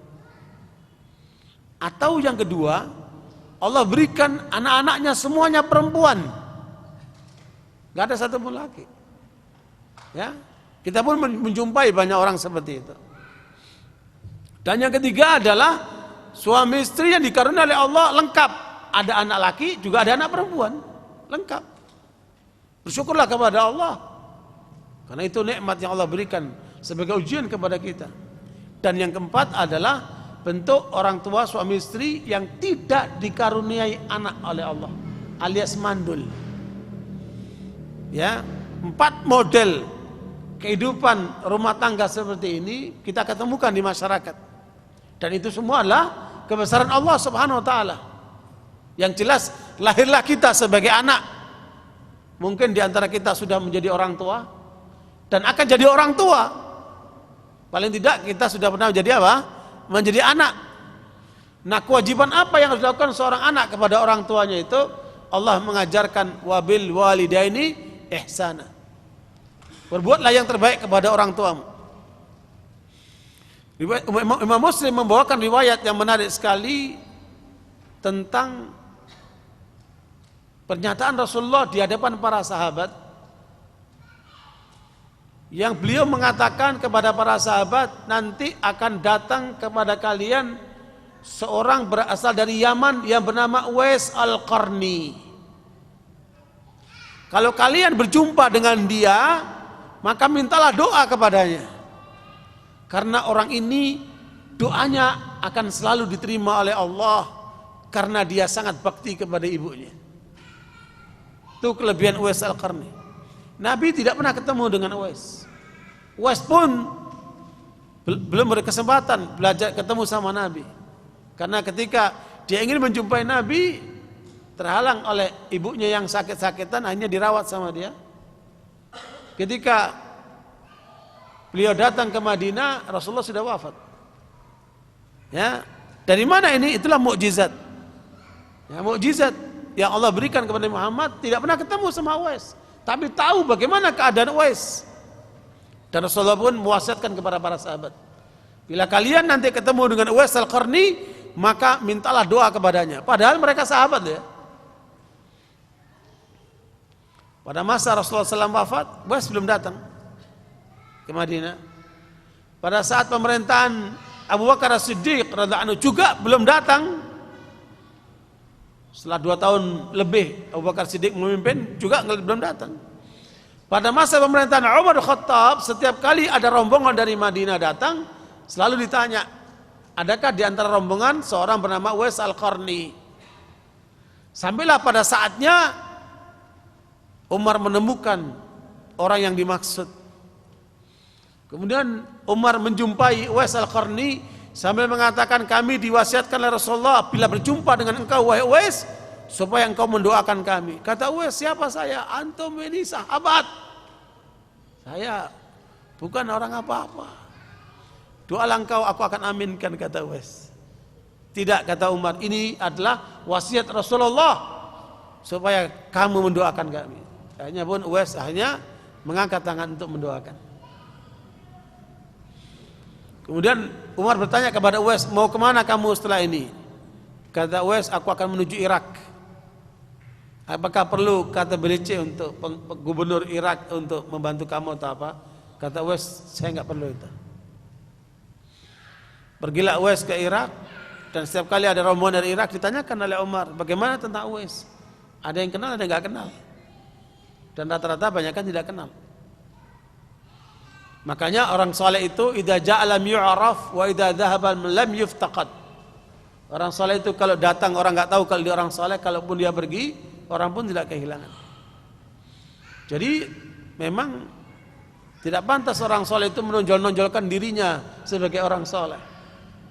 Atau yang kedua, Allah berikan anak-anaknya semuanya perempuan, gak ada satu pun laki. Ya, kita pun menjumpai banyak orang seperti itu. Dan yang ketiga adalah suami istri yang dikaruniai oleh Allah lengkap. Ada anak laki, juga ada anak perempuan. Lengkap. Bersyukurlah kepada Allah. Karena itu nikmat yang Allah berikan sebagai ujian kepada kita. Dan yang keempat adalah bentuk orang tua suami istri yang tidak dikaruniai anak oleh Allah, alias mandul. Ya, 4 model kehidupan rumah tangga seperti ini kita ketemukan di masyarakat. Dan itu semua adalah kebesaran Allah Subhanahu wa taala. Yang jelas lahirlah kita sebagai anak. Mungkin di antara kita sudah menjadi orang tua dan akan jadi orang tua. Paling tidak kita sudah pernah menjadi apa? Menjadi anak. Nah, kewajiban apa yang harus dilakukan seorang anak kepada orang tuanya itu? Allah mengajarkan wabil walidaini ihsana. Berbuatlah yang terbaik kepada orang tuamu. Imam Muslim membawakan riwayat yang menarik sekali tentang pernyataan Rasulullah di hadapan para sahabat, yang beliau mengatakan kepada para sahabat, nanti akan datang kepada kalian seorang berasal dari Yaman yang bernama Uwais Al-Qarni. Kalau kalian berjumpa dengan dia, maka mintalah doa kepadanya, karena orang ini doanya akan selalu diterima oleh Allah, karena dia sangat bakti kepada ibunya. Itu kelebihan Uwais Al-Qarni. Nabi tidak pernah ketemu dengan Uwais. Uwais pun belum berkesempatan belajar ketemu sama Nabi, karena ketika dia ingin menjumpai Nabi, terhalang oleh ibunya yang sakit-sakitan, akhirnya dirawat sama dia. Ketika beliau datang ke Madinah, Rasulullah sudah wafat. Ya, Dari mana ini? Itulah mukjizat. Ya, mukjizat yang Allah berikan kepada Muhammad. Tidak pernah ketemu sama Uwais, tapi tahu bagaimana keadaan Uwais. Dan Rasulullah pun mewasiatkan kepada para sahabat, bila kalian nanti ketemu dengan Uwais Al-Qarni, maka mintalah doa kepadanya. Padahal mereka sahabat ya. Pada masa Rasulullah SAW wafat, Uwais belum datang ke Madinah. Pada saat pemerintahan Abu Bakar As-Siddiq radhiyallahu anhu juga belum datang. Setelah 2 tahun lebih Abu Bakar Siddiq memimpin, juga belum datang. Pada masa pemerintahan Umar bin Khattab, setiap kali ada rombongan dari Madinah datang, selalu ditanya, adakah di antara rombongan seorang bernama Uwais Al-Qarni? Sampailah pada saatnya Umar menemukan orang yang dimaksud. Kemudian Umar menjumpai Uwais Al-Qarni sambil mengatakan, kami diwasiatkan oleh Rasulullah bila berjumpa dengan engkau wahai Uwais, supaya engkau mendoakan kami. Kata Uwais, siapa saya? Antum ini sahabat, saya bukan orang apa-apa. Doalah engkau, aku akan aminkan, kata Uwais. Tidak, kata Umar, ini adalah wasiat Rasulullah supaya kamu mendoakan kami. Akhirnya pun Uwais hanya mengangkat tangan untuk mendoakan. Kemudian Umar bertanya kepada Uwais, mau kemana kamu setelah ini? Kata Uwais, aku akan menuju Irak. Apakah perlu, kata Belice, untuk gubernur Irak untuk membantu kamu atau apa? Kata Uwais, saya enggak perlu itu. Pergilah Uwais ke Irak, dan setiap kali ada rombongan dari Irak ditanyakan oleh Umar, bagaimana tentang Uwais? Ada yang kenal, ada yang enggak kenal. Dan rata-rata banyak kan tidak kenal. Makanya orang soleh itu idza ja'a lam yu'raf wa idza dhahaba lam yuftaqad. Orang soleh itu kalau datang orang enggak tahu kalau dia orang soleh, kalaupun dia pergi orang pun tidak kehilangan. Jadi memang tidak pantas orang soleh itu menonjol-nonjolkan dirinya sebagai orang soleh.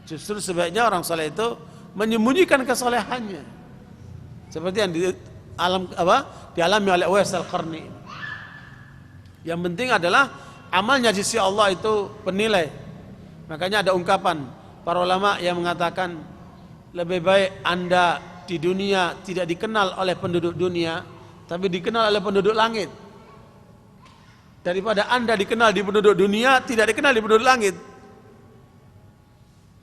Justru sebaiknya orang soleh itu menyembunyikan kesolehannya, seperti yang dialami oleh Uwais Al-Qarni. Yang penting adalah amalnya di sisi Allah itu bernilai. Makanya ada ungkapan para ulama yang mengatakan, lebih baik Anda di dunia tidak dikenal oleh penduduk dunia, tapi dikenal oleh penduduk langit, daripada Anda dikenal di penduduk dunia, tidak dikenal di penduduk langit.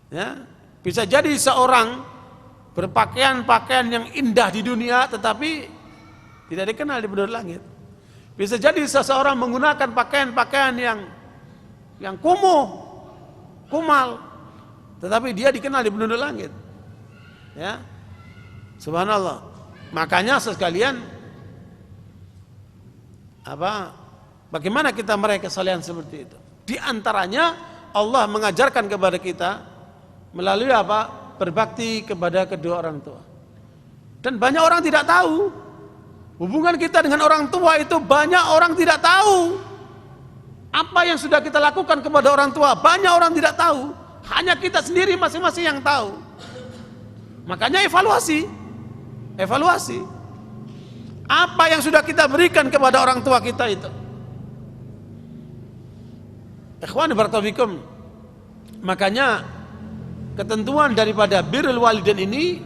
Ya, bisa jadi seorang berpakaian-pakaian yang indah di dunia tetapi tidak dikenal di penduduk langit. Bisa jadi seseorang menggunakan pakaian-pakaian yang kumuh, kumal, tetapi dia dikenal di penduduk langit. Ya, subhanallah. Makanya sekalian, bagaimana kita meraih kesalehan seperti itu? Di antaranya Allah mengajarkan kepada kita melalui berbakti kepada kedua orang tua. Dan banyak orang tidak tahu hubungan kita dengan orang tua itu. Banyak orang tidak tahu apa yang sudah kita lakukan kepada orang tua. Banyak orang tidak tahu, hanya kita sendiri masing-masing yang tahu. Makanya evaluasi apa yang sudah kita berikan kepada orang tua kita itu. Ikhwan barakallahu fikum. Makanya ketentuan daripada birrul walidain ini,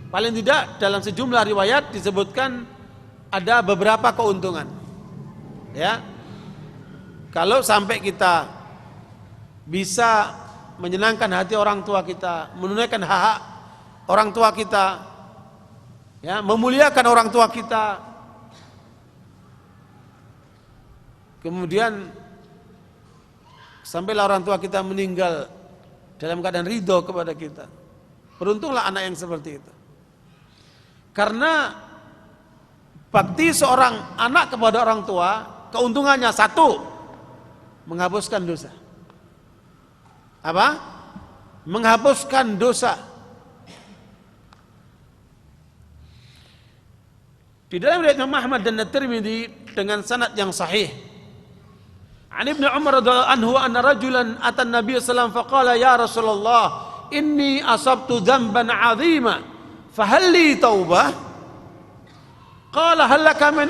paling tidak dalam sejumlah riwayat disebutkan ada beberapa keuntungan. Ya, kalau sampai kita bisa menyenangkan hati orang tua kita, menunaikan hak-hak orang tua kita, ya, memuliakan orang tua kita, kemudian sampailah orang tua kita meninggal dalam keadaan ridho kepada kita, beruntunglah anak yang seperti itu. Karena bakti seorang anak kepada orang tua, keuntungannya satu, menghapuskan dosa. Apa? Menghapuskan dosa. Di dalam riwayat Imam Ahmad dan At-Tirmidzi dengan sanad yang sahih, an Ibnu Umar radhiyallahu anhu anna rajulan ata an-nabiy sallallahu alaihi wasallam faqala ya Rasulullah inni asabtu dhanban 'azima fa hal li taubah? Qala hal laka min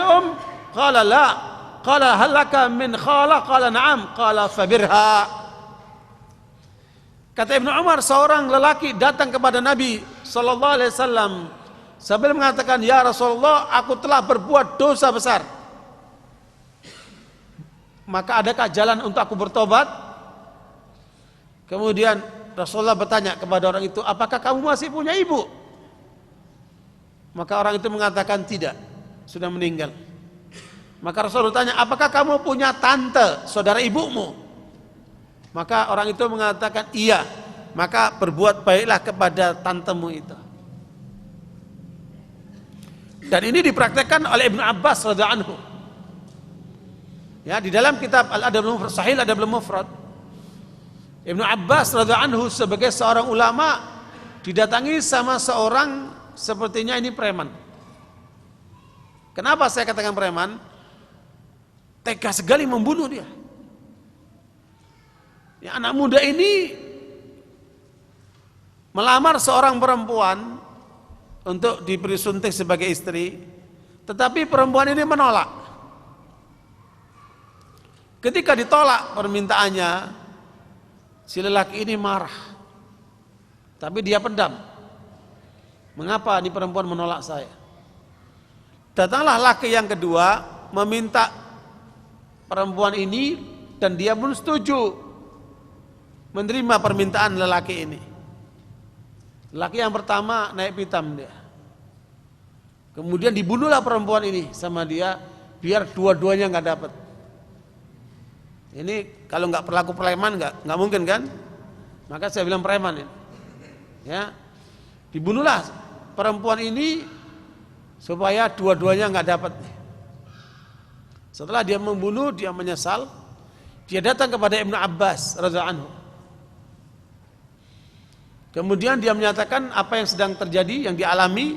qala la. Qala hal laka min khala? Qala na'am. Qala fabirha. Kata Ibnu Umar, seorang lelaki datang kepada Nabi sallallahu alaihi wasallam sambil mengatakan, "Ya Rasulullah, aku telah berbuat dosa besar. Maka adakah jalan untuk aku bertobat?" Kemudian Rasulullah bertanya kepada orang itu, "Apakah kamu masih punya ibu?" Maka orang itu mengatakan tidak, sudah meninggal. Maka Rasulullah bertanya, "Apakah kamu punya tante, saudara ibumu?" Maka orang itu mengatakan, "Iya." Maka berbuat baiklah kepada tantemu itu. Dan ini dipraktekkan oleh Ibnu Abbas radhiyallahu anhu. Ya, di dalam kitab Al-Adabul Mufrad, Sahih Al-Adabul Mufrad, Ibnu Abbas radhiyallahu anhu sebagai seorang ulama didatangi sama seorang sepertinya ini preman. Kenapa saya katakan preman? Tega sekali membunuh dia. Ya, anak muda ini melamar seorang perempuan untuk diberi suntik sebagai istri, tetapi perempuan ini menolak. Ketika ditolak permintaannya, si lelaki ini marah, tapi dia pendam. Mengapa ini perempuan menolak saya? Datanglah laki yang kedua meminta perempuan ini, dan dia pun setuju menerima permintaan lelaki ini. Laki yang pertama naik pitam dia. Kemudian dibunuhlah perempuan ini sama dia, biar dua-duanya nggak dapat. Ini kalau nggak berlaku preman nggak mungkin kan? Maka saya bilang preman ini. Ya, dibunuhlah perempuan ini supaya dua-duanya nggak dapat. Setelah dia membunuh, dia menyesal. Dia datang kepada Ibnu Abbas radhiyallahu anhu. Kemudian dia menyatakan apa yang sedang terjadi, yang dialami.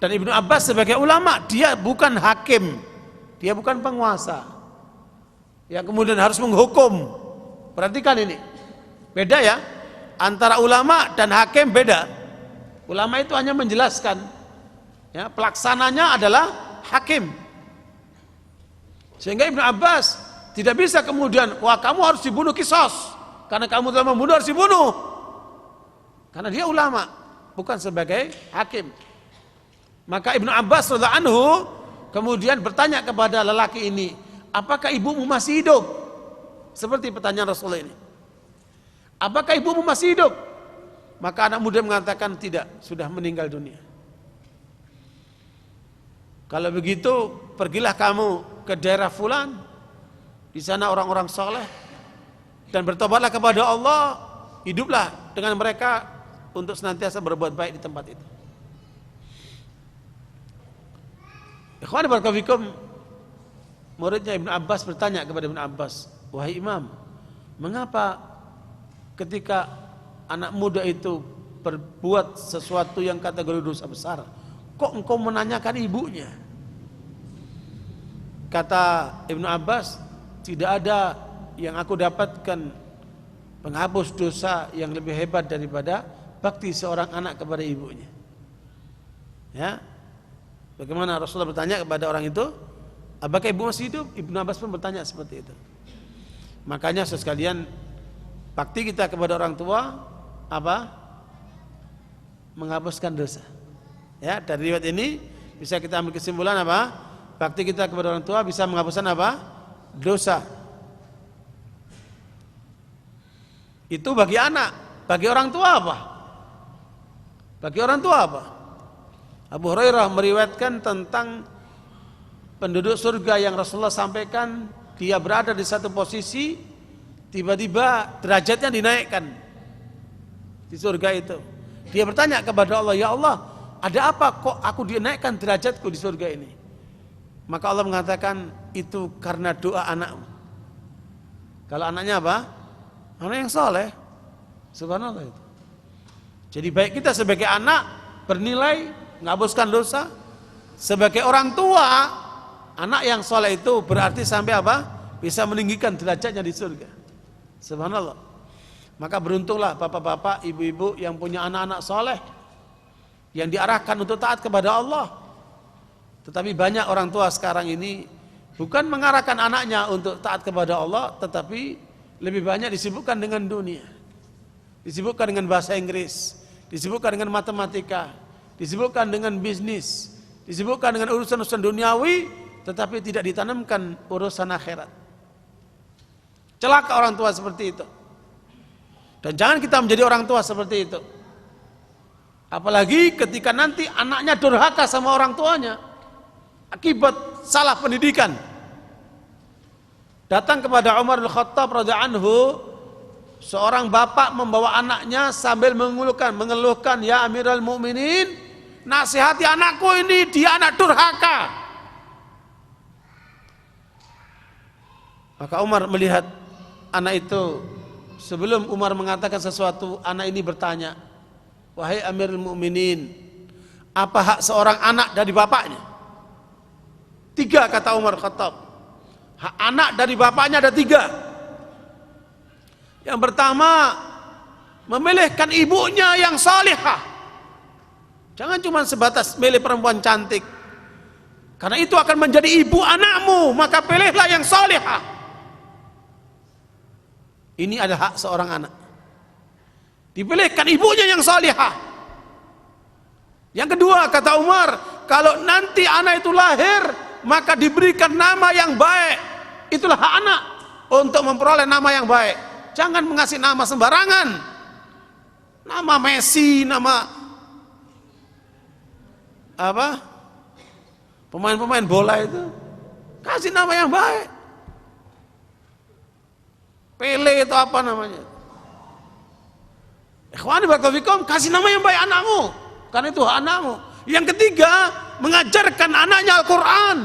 Dan Ibnu Abbas sebagai ulama, dia bukan hakim, dia bukan penguasa yang kemudian harus menghukum. Perhatikan ini, beda ya, antara ulama dan hakim beda. Ulama itu hanya menjelaskan, ya, pelaksananya adalah hakim. Sehingga Ibnu Abbas tidak bisa kemudian, wah kamu harus dibunuh kisos, karena kamu telah membunuh harus dibunuh. Karena dia ulama, bukan sebagai hakim. Maka Ibnu Abbas radhiyallahu anhu kemudian bertanya kepada lelaki ini, "Apakah ibumu masih hidup?" Seperti pertanyaan Rasulullah ini. "Apakah ibumu masih hidup?" Maka anak muda mengatakan, "Tidak, sudah meninggal dunia." "Kalau begitu, pergilah kamu ke daerah fulan, di sana orang-orang saleh, dan bertobatlah kepada Allah, hiduplah dengan mereka untuk senantiasa berbuat baik di tempat itu." Ikhwan barakallahu fikum, muridnya Ibnu Abbas bertanya kepada Ibnu Abbas, "Wahai Imam, mengapa ketika anak muda itu berbuat sesuatu yang kategori dosa besar, kok engkau menanyakan ibunya?" Kata Ibnu Abbas, "Tidak ada yang aku dapatkan penghapus dosa yang lebih hebat daripada bakti seorang anak kepada ibunya." Ya, bagaimana Rasulullah bertanya kepada orang itu, "Apakah ibu masih hidup?" Ibnu Abbas pun bertanya seperti itu. Makanya sekalian, bakti kita kepada orang tua apa? Menghapuskan dosa. Ya, dari riwayat ini bisa kita ambil kesimpulan apa? Bakti kita kepada orang tua bisa menghapuskan apa? Dosa. Itu bagi anak. Bagi orang tua apa? Bagi orang tua apa? Abu Hurairah meriwayatkan tentang penduduk surga yang Rasulullah sampaikan, dia berada di satu posisi, tiba-tiba derajatnya dinaikkan di surga itu. Dia bertanya kepada Allah, "Ya Allah, ada apa kok aku dinaikkan derajatku di surga ini?" Maka Allah mengatakan, "Itu karena doa anakmu." Kalau anaknya apa? Anak yang soleh. Subhanallah itu. Jadi baik kita sebagai anak bernilai, menghapuskan dosa. Sebagai orang tua, anak yang soleh itu berarti sampai apa? Bisa meninggikan derajatnya di surga. Subhanallah. Maka beruntunglah bapak-bapak, ibu-ibu yang punya anak-anak soleh, yang diarahkan untuk taat kepada Allah. Tetapi banyak orang tua sekarang ini bukan mengarahkan anaknya untuk taat kepada Allah, tetapi lebih banyak disibukkan dengan dunia. disibukkan dengan bahasa Inggris, disibukkan dengan matematika, disibukkan dengan bisnis, disibukkan dengan urusan-urusan duniawi, tetapi tidak ditanamkan urusan akhirat. Celaka orang tua seperti itu. Dan jangan kita menjadi orang tua seperti itu. Apalagi ketika nanti anaknya durhaka sama orang tuanya akibat salah pendidikan. Datang kepada Umar bin Khattab radhiyallahu anhu, seorang bapak membawa anaknya sambil mengeluhkan, ya Amirul Mukminin, nasihati anakku ini, dia anak durhaka. Maka Umar melihat anak itu, sebelum Umar mengatakan sesuatu, anak ini bertanya, wahai Amirul Mukminin, apa hak seorang anak dari bapaknya? 3 kata Umar Khattab. Hak anak dari bapaknya ada 3. Yang pertama, memilihkan ibunya yang salihah. Jangan cuma sebatas milih perempuan cantik, karena itu akan menjadi ibu anakmu, maka pilihlah yang salihah. Ini adalah hak seorang anak, dipilihkan ibunya yang salihah. Yang kedua kata Umar, kalau nanti anak itu lahir, maka diberikan nama yang baik. Itulah hak anak untuk memperoleh nama yang baik. Jangan mengasih nama sembarangan, nama Messi, nama apa, pemain-pemain bola itu. Kasih nama yang baik. Pele itu apa namanya? Ikhwani barakallahu fikum, kasih nama yang baik anakmu, karena itu hak anakmu. Yang ketiga, mengajarkan anaknya Al-Quran.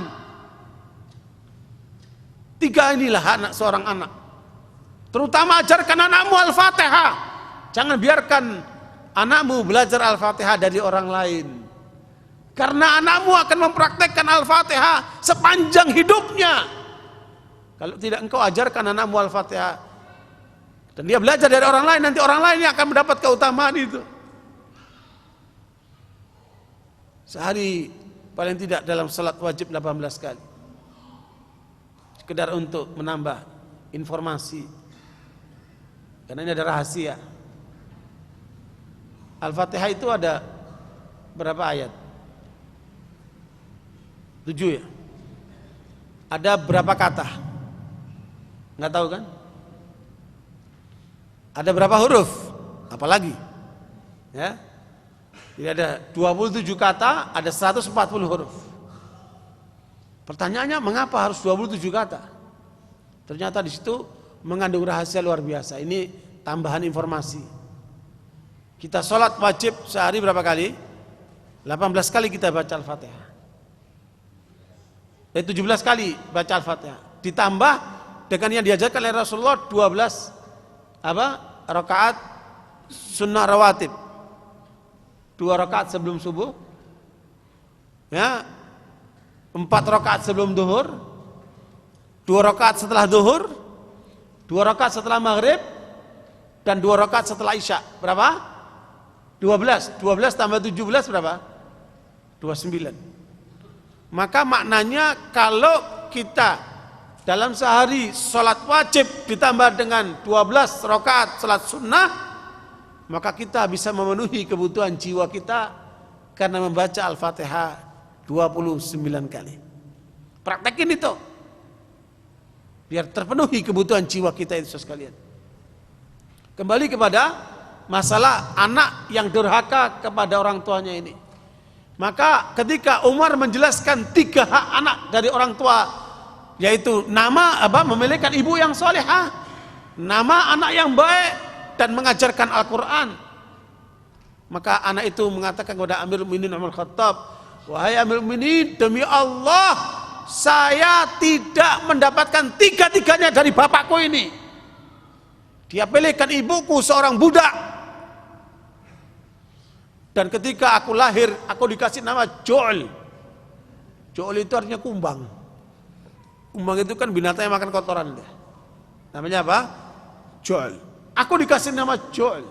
3 inilah anak seorang anak. Terutama ajarkan anakmu Al-Fatihah. Jangan biarkan anakmu belajar Al-Fatihah dari orang lain, karena anakmu akan mempraktekkan Al-Fatihah sepanjang hidupnya. Kalau tidak engkau ajarkan anakmu Al-Fatihah dan dia belajar dari orang lain, nanti orang lain yang akan mendapat keutamaan itu. Sehari paling tidak dalam salat wajib 18 kali, sekedar untuk menambah informasi, karena ini ada rahasia. Al-Fatihah itu ada berapa ayat? 7 ya? Ada berapa kata? Nggak tahu kan? Ada berapa huruf? Apalagi? Ya? Jadi ada 27 kata, ada 140 huruf. Pertanyaannya, mengapa harus 27 kata? Ternyata di situ mengandung rahasia luar biasa. Ini tambahan informasi. Kita sholat wajib sehari berapa kali? 18 kali kita baca Al-Fatihah. 17 kali baca Al-Fatihah. Ditambah dengan yang diajarkan oleh Rasulullah 12 rakaat sunnah rawatib. 2 rakaat sebelum subuh, ya, 4 rakaat sebelum duhur, 2 rakaat setelah duhur, 2 rakaat setelah maghrib, dan 2 rakaat setelah isya. Berapa? 12 tambah 17 berapa? 29. Maka maknanya kalau kita dalam sehari sholat wajib ditambah dengan 12 rakaat sholat sunnah, maka kita bisa memenuhi kebutuhan jiwa kita karena membaca Al-Fatihah 29 kali. Praktekin itu biar terpenuhi kebutuhan jiwa kita itu sekalian. Kembali kepada masalah anak yang durhaka kepada orang tuanya ini. Maka ketika Umar menjelaskan 3 hak anak dari orang tua, yaitu nama memilihkan ibu yang salihah, nama anak yang baik, dan mengajarkan Al-Quran, maka anak itu mengatakan kepada Amirul Mukminin Umar Khattab, wahai Amirul Mukminin, demi Allah saya tidak mendapatkan 3-tiganya dari bapakku ini. Dia pilihkan ibuku seorang budak, dan ketika aku lahir aku dikasih nama Jo'el. Jo'el itu artinya kumbang. Kumbang itu kan binatang yang makan kotoran. Namanya apa? Jo'el. Aku dikasih nama Jo'el.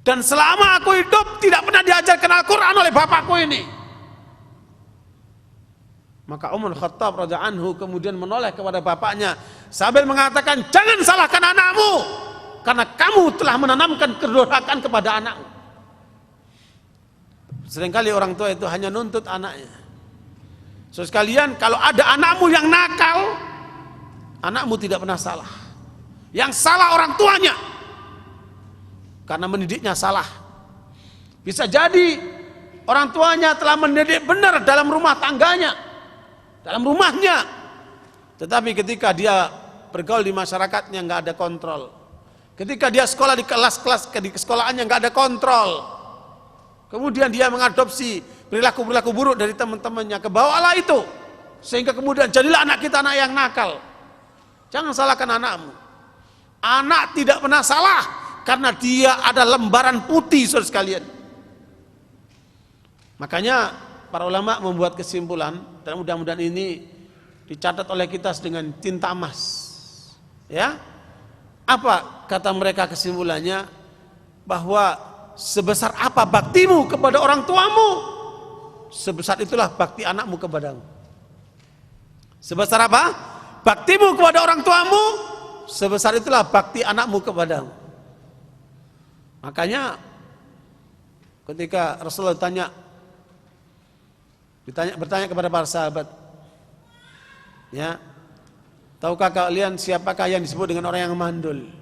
Dan selama aku hidup tidak pernah diajarkan Al-Quran oleh bapakku ini. Maka Umar Khattab radhiyallahu anhu kemudian menoleh kepada bapaknya sambil mengatakan, jangan salahkan anakmu. karena kamu telah menanamkan kedurhakaan kepada anakmu. Seringkali orang tua itu hanya nuntut anaknya. So sekalian, kalau ada anakmu yang nakal, anakmu tidak pernah salah. Yang salah orang tuanya, karena mendidiknya salah. Bisa jadi orang tuanya telah mendidik benar dalam rumah tangganya, dalam rumahnya, tetapi ketika dia bergaul di masyarakatnya nggak ada kontrol. Ketika dia sekolah di kelas-kelas di sekolahannya nggak ada kontrol. Kemudian dia mengadopsi perilaku-perilaku buruk dari teman-temannya, kebawalah itu, sehingga kemudian jadilah anak kita anak yang nakal. Jangan salahkan anakmu. Anak tidak pernah salah karena dia ada lembaran putih, saudara sekalian. Makanya para ulama membuat kesimpulan, dan mudah-mudahan ini dicatat oleh kita dengan tinta emas. Ya, apa kata mereka kesimpulannya? Bahwa sebesar apa baktimu kepada orang tuamu, sebesar itulah bakti anakmu kepadamu. Sebesar apa baktimu kepada orang tuamu, sebesar itulah bakti anakmu kepadamu. Makanya ketika Rasulullah bertanya kepada para sahabat, ya, tahukah kalian siapakah yang disebut dengan orang yang mandul?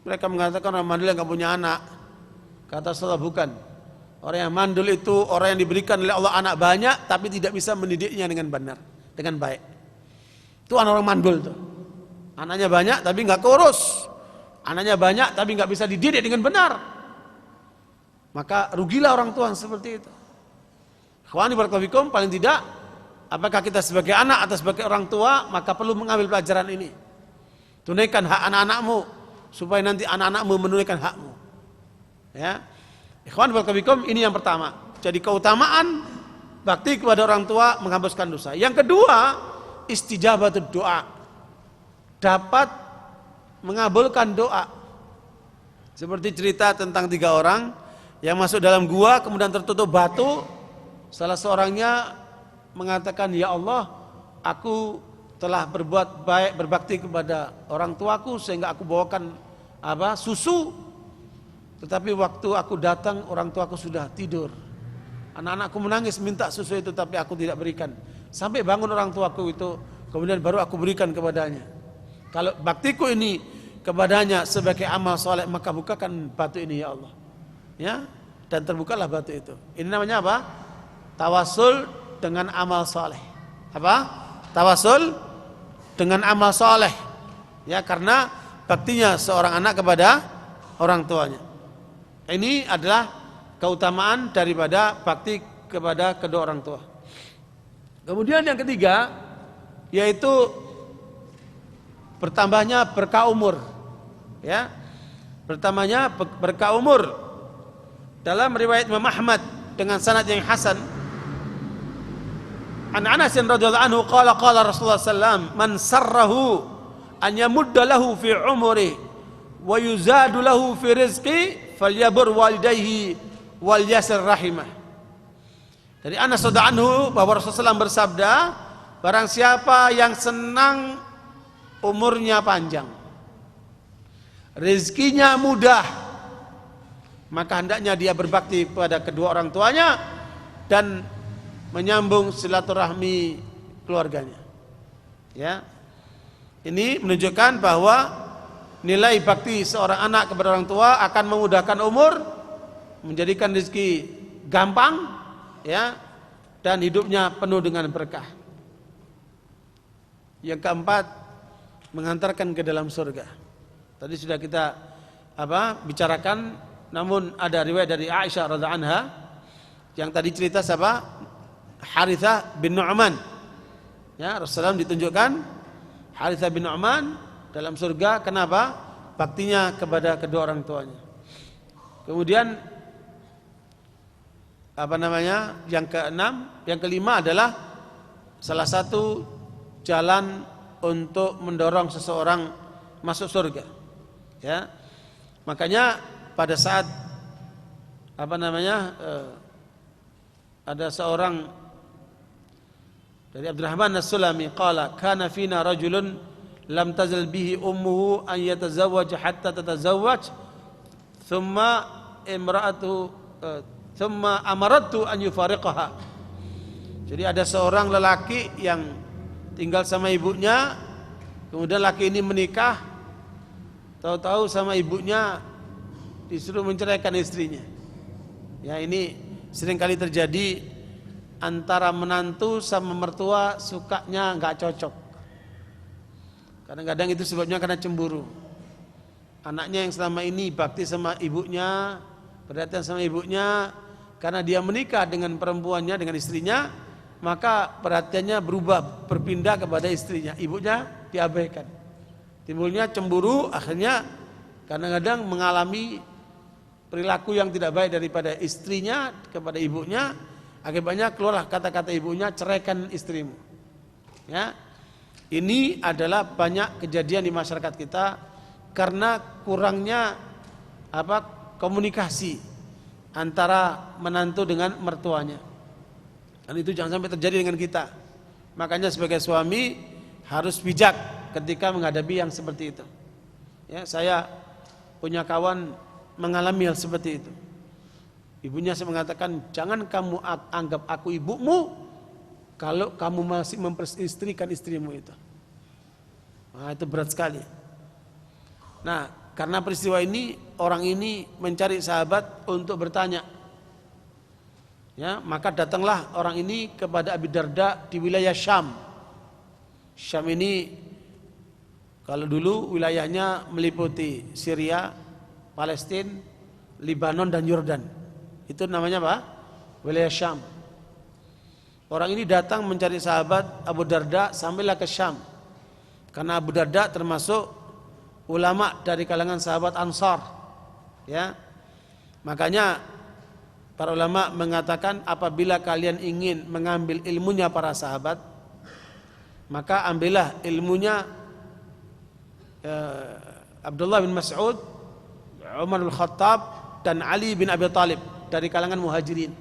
Mereka mengatakan orang mandul yang gak punya anak. Kata Rasulullah, bukan. Orang yang mandul itu orang yang diberikan oleh Allah anak banyak tapi tidak bisa mendidiknya dengan benar, dengan baik. Itu orang mandul tuh. Anaknya banyak tapi gak keurus. Anaknya banyak tapi gak bisa dididik dengan benar. Maka rugilah orang tua seperti itu. Ikhwani barakallahu fikum, paling tidak apakah kita sebagai anak atau sebagai orang tua, maka perlu mengambil pelajaran ini. Tunaikan hak anak-anakmu supaya nanti anak-anakmu menunaikan hakmu. Ya. Ikhwan barakallahu fikum, ini yang pertama. Jadi keutamaan bakti kepada orang tua menghapuskan dosa. Yang kedua, istijabatud doa. Dapat mengabulkan doa. Seperti cerita tentang 3 orang yang masuk dalam gua kemudian tertutup batu. Salah seorangnya mengatakan, ya Allah, aku telah berbuat baik, berbakti kepada orang tuaku sehingga aku bawakan susu, tetapi waktu aku datang orang tuaku sudah tidur. Anak-anakku menangis minta susu itu tapi aku tidak berikan. Sampai bangun orang tuaku itu, kemudian baru aku berikan kepadanya. Kalau baktiku ini kepadanya sebagai amal soleh, maka bukakan batu ini ya Allah. Ya, dan terbukalah batu itu. Ini namanya apa? Tawasul dengan amal soleh. Apa? Tawasul dengan amal soleh. Ya, karena baktinya seorang anak kepada orang tuanya. Ini adalah keutamaan daripada bakti kepada kedua orang tua. Kemudian yang ketiga, yaitu bertambahnya berkah umur. Ya, bertambahnya berkah umur. Dalam riwayat Imam Ahmad dengan sanad yang hasan, an Anas radhiyallahu anhu qala Rasulullah sallallahu man sarrahu an yamudda lahu fi umri wa yuzadu lahu fi rizqi falyabur walidayhi wal yasir rahimah. Dari Anas radhiyallahu anhu bahwa Rasulullah SAW bersabda, barang siapa yang senang umurnya panjang, rezekinya mudah, maka hendaknya dia berbakti pada kedua orang tuanya dan menyambung silaturahmi keluarganya. Ya. Ini menunjukkan bahwa nilai bakti seorang anak kepada orang tua akan memudahkan umur, menjadikan rezeki gampang, ya, dan hidupnya penuh dengan berkah. Yang keempat, mengantarkan ke dalam surga. Tadi sudah kita bicarakan, namun ada riwayat dari Aisyah radhiyallahu anha yang tadi cerita siapa? Harithah bin Nu'man. Ya, Rasulullah ditunjukkan Harithah bin Nu'man dalam surga. Kenapa? Baktinya kepada kedua orang tuanya. Kemudian yang keenam, yang kelima adalah salah satu jalan untuk mendorong seseorang masuk surga. Ya. Makanya pada saat ada seorang dari Abdurrahman As-Sulami qala kana fina rajulun lam tazal bihi ummuhu an yatazawwaj hatta tatazawwaj thumma imra'atu thumma amaratu an yufariqaha. Jadi ada seorang lelaki yang tinggal sama ibunya, kemudian laki ini menikah, tahu-tahu sama ibunya disuruh menceraikan istrinya. Ya, ini seringkali terjadi antara menantu sama mertua, sukanya nggak cocok. Kadang-kadang itu sebabnya karena cemburu. Anaknya yang selama ini bakti sama ibunya, perhatian sama ibunya, karena dia menikah dengan perempuannya, dengan istrinya, maka perhatiannya berubah, berpindah kepada istrinya, ibunya diabaikan. Timbulnya cemburu, akhirnya kadang-kadang mengalami perilaku yang tidak baik daripada istrinya kepada ibunya. Akibatnya keluarlah kata-kata ibunya, ceraikan istrimu. Ya, ini adalah banyak kejadian di masyarakat kita karena kurangnya komunikasi antara menantu dengan mertuanya. Dan itu jangan sampai terjadi dengan kita. Makanya sebagai suami harus bijak ketika menghadapi yang seperti itu. Ya, saya punya kawan mengalami hal seperti itu. Ibunya saya mengatakan, jangan kamu anggap aku ibumu kalau kamu masih memperistrikan istrimu itu. Nah, itu berat sekali. Nah, karena peristiwa ini, orang ini mencari sahabat untuk bertanya. Ya, maka datanglah orang ini kepada Abi Darda di wilayah Syam. Syam ini kalau dulu wilayahnya meliputi Syria, Palestina, Lebanon dan Yordan. Itu namanya apa? Wilayah Syam. Orang ini datang mencari sahabat Abu Darda sampailah ke Syam. Karena Abu Darda termasuk ulama dari kalangan sahabat Ansar. Ya. Makanya para ulama mengatakan apabila kalian ingin mengambil ilmunya para sahabat, maka ambillah ilmunya Abdullah bin Mas'ud, Umar bin Khattab dan Ali bin Abi Thalib dari kalangan muhajirin.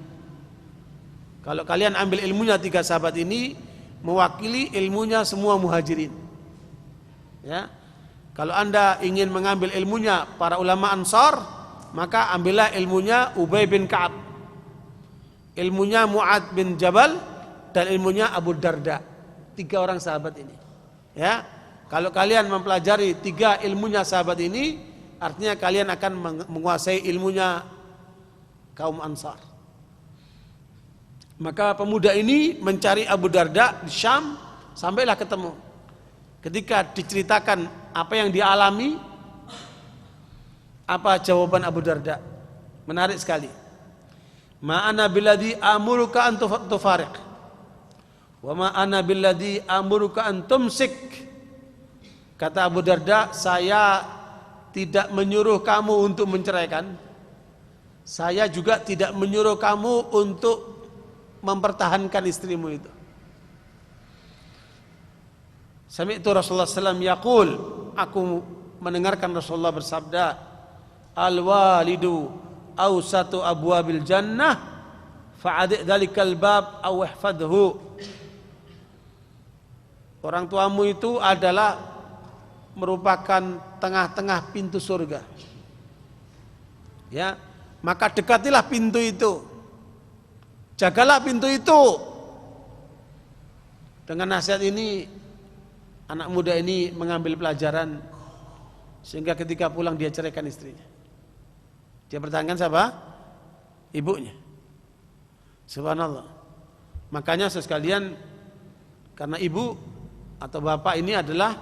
Kalau kalian ambil ilmunya tiga sahabat ini, mewakili ilmunya semua muhajirin. Ya. Kalau Anda ingin mengambil ilmunya para ulama Ansar, maka ambillah ilmunya Ubay bin Ka'ab, ilmunya Mu'ad bin Jabal, dan ilmunya Abu Darda. Tiga orang sahabat ini. Ya, kalau kalian mempelajari tiga ilmunya sahabat ini, artinya kalian akan menguasai ilmunya kaum Ansar. Maka pemuda ini mencari Abu Darda di Syam, sampailah ketemu. Ketika diceritakan apa yang dia alami, apa jawaban Abu Darda? Menarik sekali. Ma ana billadhi amuruka an tufariq wa ma ana billadhi amuruka an tumsik. Kata Abu Darda, saya tidak menyuruh kamu untuk menceraikan, saya juga tidak menyuruh kamu untuk mempertahankan istrimu itu. Sami'tu Rasulullah sallallahu alaihi wasallam yaqul, aku mendengarkan Rasulullah bersabda, al-walidu awsatu abwabil jannah fa'adi' dzalikal bab aw ihfadhu. Orang tuamu itu adalah merupakan tengah-tengah pintu surga. Ya, maka dekatilah pintu itu. Jagalah pintu itu. Dengan nasihat ini, anak muda ini mengambil pelajaran sehingga ketika pulang dia ceraikan istrinya. Dia pertahankan siapa? Ibunya. Subhanallah. Makanya sekalian, karena ibu atau bapak ini adalah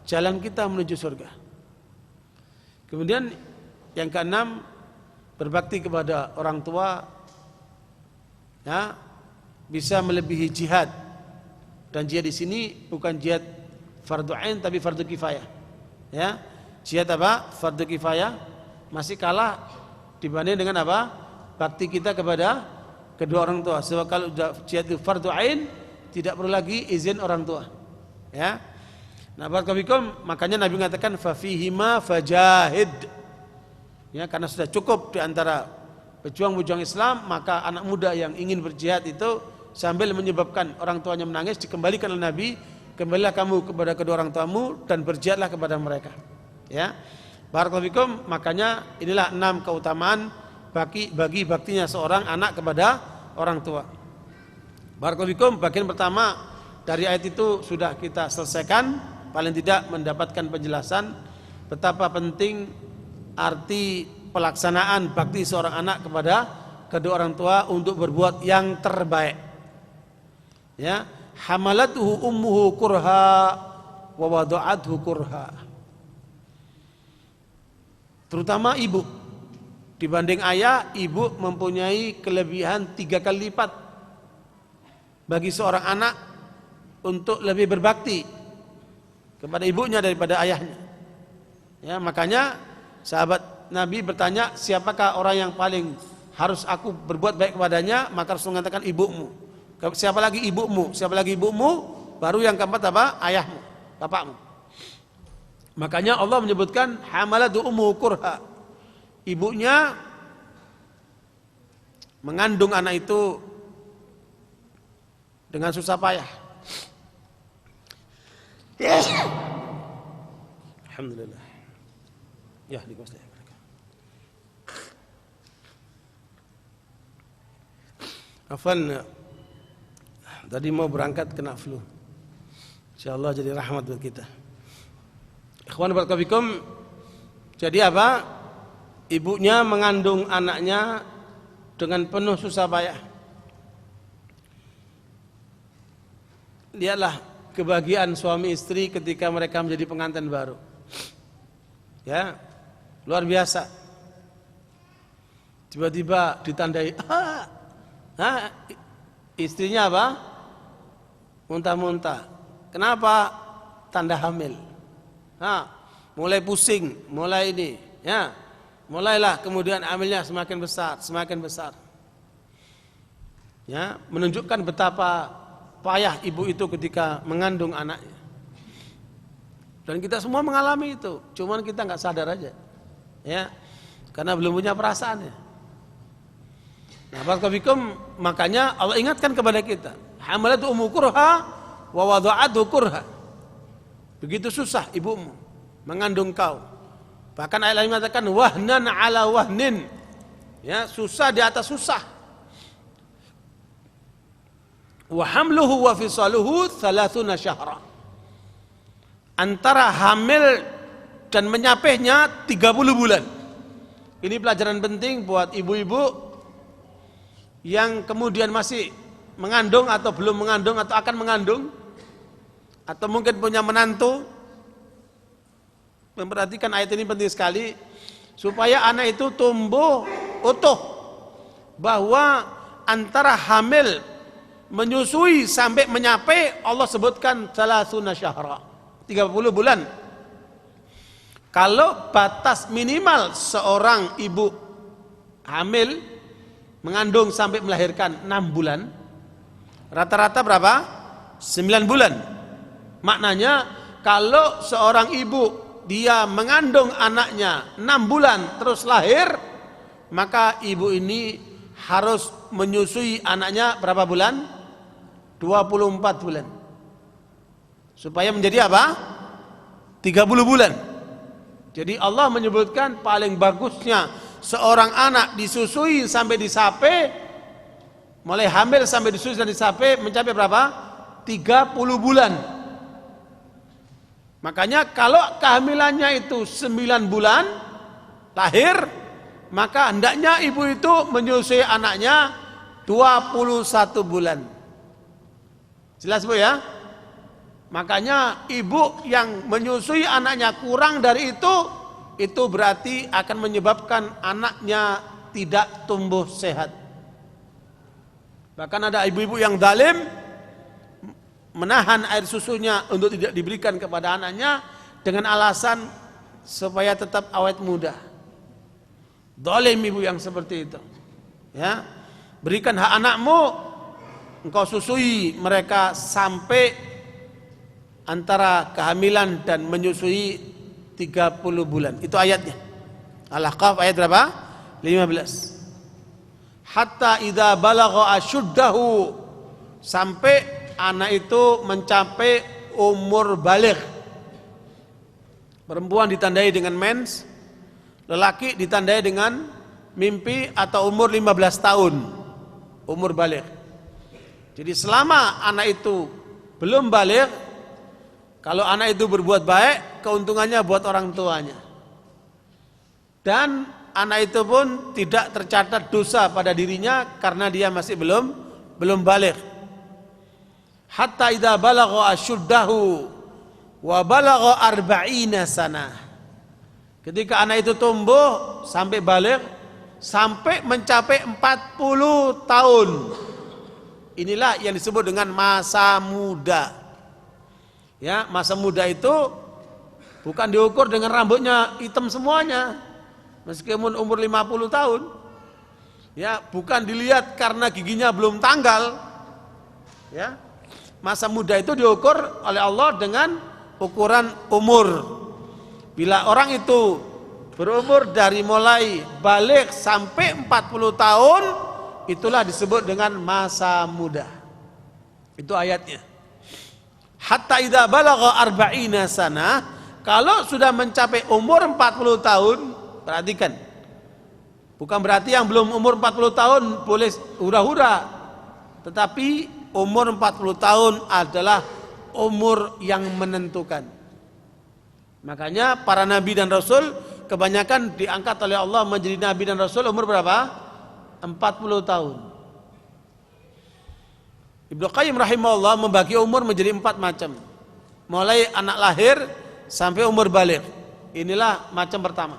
jalan kita menuju surga. Kemudian yang keenam, berbakti kepada orang tua, ya, bisa melebihi jihad. Dan jihad di sini bukan jihad fardu ain tapi fardu kifayah. Ya, jihad apa? Fardu kifayah masih kalah dibanding dengan apa? Bakti kita kepada kedua orang tua. Sebab kalau jihad itu fardu ain, tidak perlu lagi izin orang tua. Ya. Nah, barakallahu, makanya Nabi mengatakan fa fihima fajahid. Ya, karena sudah cukup di antara pejuang-pejuang Islam, maka anak muda yang ingin berjihad itu sambil menyebabkan orang tuanya menangis dikembalikan oleh Nabi kembalilah kamu kepada kedua orang tuamu dan berjihadlah kepada mereka. Ya. Barakallahu fikum. Makanya inilah 6 keutamaan bagi baktinya seorang anak kepada orang tua. Barakallahu fikum. Bagian pertama dari ayat itu sudah kita selesaikan, paling tidak mendapatkan penjelasan betapa penting arti pelaksanaan bakti seorang anak kepada kedua orang tua untuk berbuat yang terbaik. Ya, hamalatuhu ummuhu kurha wa wada'athu kurha. Terutama ibu. Dibanding ayah, ibu mempunyai kelebihan 3 kali lipat bagi seorang anak untuk lebih berbakti kepada ibunya daripada ayahnya. Ya, makanya sahabat Nabi bertanya, siapakah orang yang paling harus aku berbuat baik kepadanya? Maka Rasul mengatakan ibumu. Siapa lagi ibumu? Siapa lagi ibumu? Baru yang keempat apa? Ayahmu, bapakmu. Makanya Allah menyebutkan hamalatu ummu kurha. Ibunya mengandung anak itu dengan susah payah. Alhamdulillah. Ya, dikuasai. Afan, tadi mau berangkat kena flu. Insyaallah jadi rahmat buat kita. Ikhwan barakallahu fikum. Jadi apa? Ibunya mengandung anaknya dengan penuh susah payah. Lihatlah kebahagiaan suami istri ketika mereka menjadi pengantin baru. Ya, luar biasa. Tiba-tiba ditandai, istrinya apa? Muntah-muntah. Kenapa? Tanda hamil. Mulai pusing, mulai ini, ya. Mulailah kemudian hamilnya semakin besar, semakin besar. Ya, menunjukkan betapa payah ibu itu ketika mengandung anaknya. Dan kita semua mengalami itu, cuman kita nggak sadar aja. Ya. Karena belum punya perasaan ya. Nah, barakallahu fikum, makanya Allah ingatkan kepada kita, hamalatu ummu kurha wa wada'athu kurha. Begitu susah ibumu mengandung kau. Bahkan ayat lain mengatakan wahnan ala wahnin. Ya, susah di atas susah. Wa hamluhu wa fisaluhu 30 syahra. Antara hamil dan menyapihnya 30 bulan. Ini pelajaran penting buat ibu-ibu yang kemudian masih mengandung atau belum mengandung atau akan mengandung, atau mungkin punya menantu. Memperhatikan ayat ini penting sekali supaya anak itu tumbuh utuh, bahwa antara hamil, menyusui sampai menyapai Allah sebutkan 30 syahra, 30 bulan. Kalau batas minimal seorang ibu hamil mengandung sampai melahirkan 6 bulan, rata-rata berapa? 9 bulan. Maknanya kalau seorang ibu dia mengandung anaknya 6 bulan terus lahir, maka ibu ini harus menyusui anaknya berapa bulan? 24 bulan. Supaya menjadi apa? 30 bulan. Jadi Allah menyebutkan paling bagusnya seorang anak disusui sampai disapai, mulai hamil sampai disusui dan disapai mencapai berapa? 30 bulan. Makanya kalau kehamilannya itu 9 bulan lahir, maka hendaknya ibu itu menyusui anaknya 21 bulan. Jelas Bu ya? Makanya ibu yang menyusui anaknya kurang dari itu berarti akan menyebabkan anaknya tidak tumbuh sehat. Bahkan ada ibu-ibu yang zalim menahan air susunya untuk tidak diberikan kepada anaknya dengan alasan supaya tetap awet muda. Zalim ibu yang seperti itu. Ya, berikan hak anakmu, engkau susui mereka sampai antara kehamilan dan menyusui 30 bulan. Itu ayatnya. Al-Ahqaf ayat berapa? 15. Hatta idza balagha asyuddahu, sampai anak itu mencapai umur baligh. Perempuan ditandai dengan mens, lelaki ditandai dengan mimpi atau umur 15 tahun, umur baligh. Jadi selama anak itu belum baligh, kalau anak itu berbuat baik, keuntungannya buat orang tuanya. Dan anak itu pun tidak tercatat dosa pada dirinya karena dia masih belum baligh. Hatta idza balagha asyuddahu wa balagha arba'ina sanah. Ketika anak itu tumbuh sampai baligh, sampai mencapai 40 tahun. Inilah yang disebut dengan masa muda. Ya, masa muda itu bukan diukur dengan rambutnya hitam semuanya. Meskipun umur 50 tahun, ya, bukan dilihat karena giginya belum tanggal. Ya. Masa muda itu diukur oleh Allah dengan ukuran umur. Bila orang itu berumur dari mulai baligh sampai 40 tahun, itulah disebut dengan masa muda. Itu ayatnya. Hatta idza balagha arba'ina sanah, kalau sudah mencapai umur 40 tahun, perhatikan. Bukan berarti yang belum umur 40 tahun boleh hura-hura. Tetapi umur 40 tahun adalah umur yang menentukan. Makanya para nabi dan rasul kebanyakan diangkat oleh Allah menjadi nabi dan rasul umur berapa? 40 tahun. Ibnu Qayyim rahimahullah membagi umur menjadi 4 macam. Mulai anak lahir sampai umur baligh. Inilah macam pertama.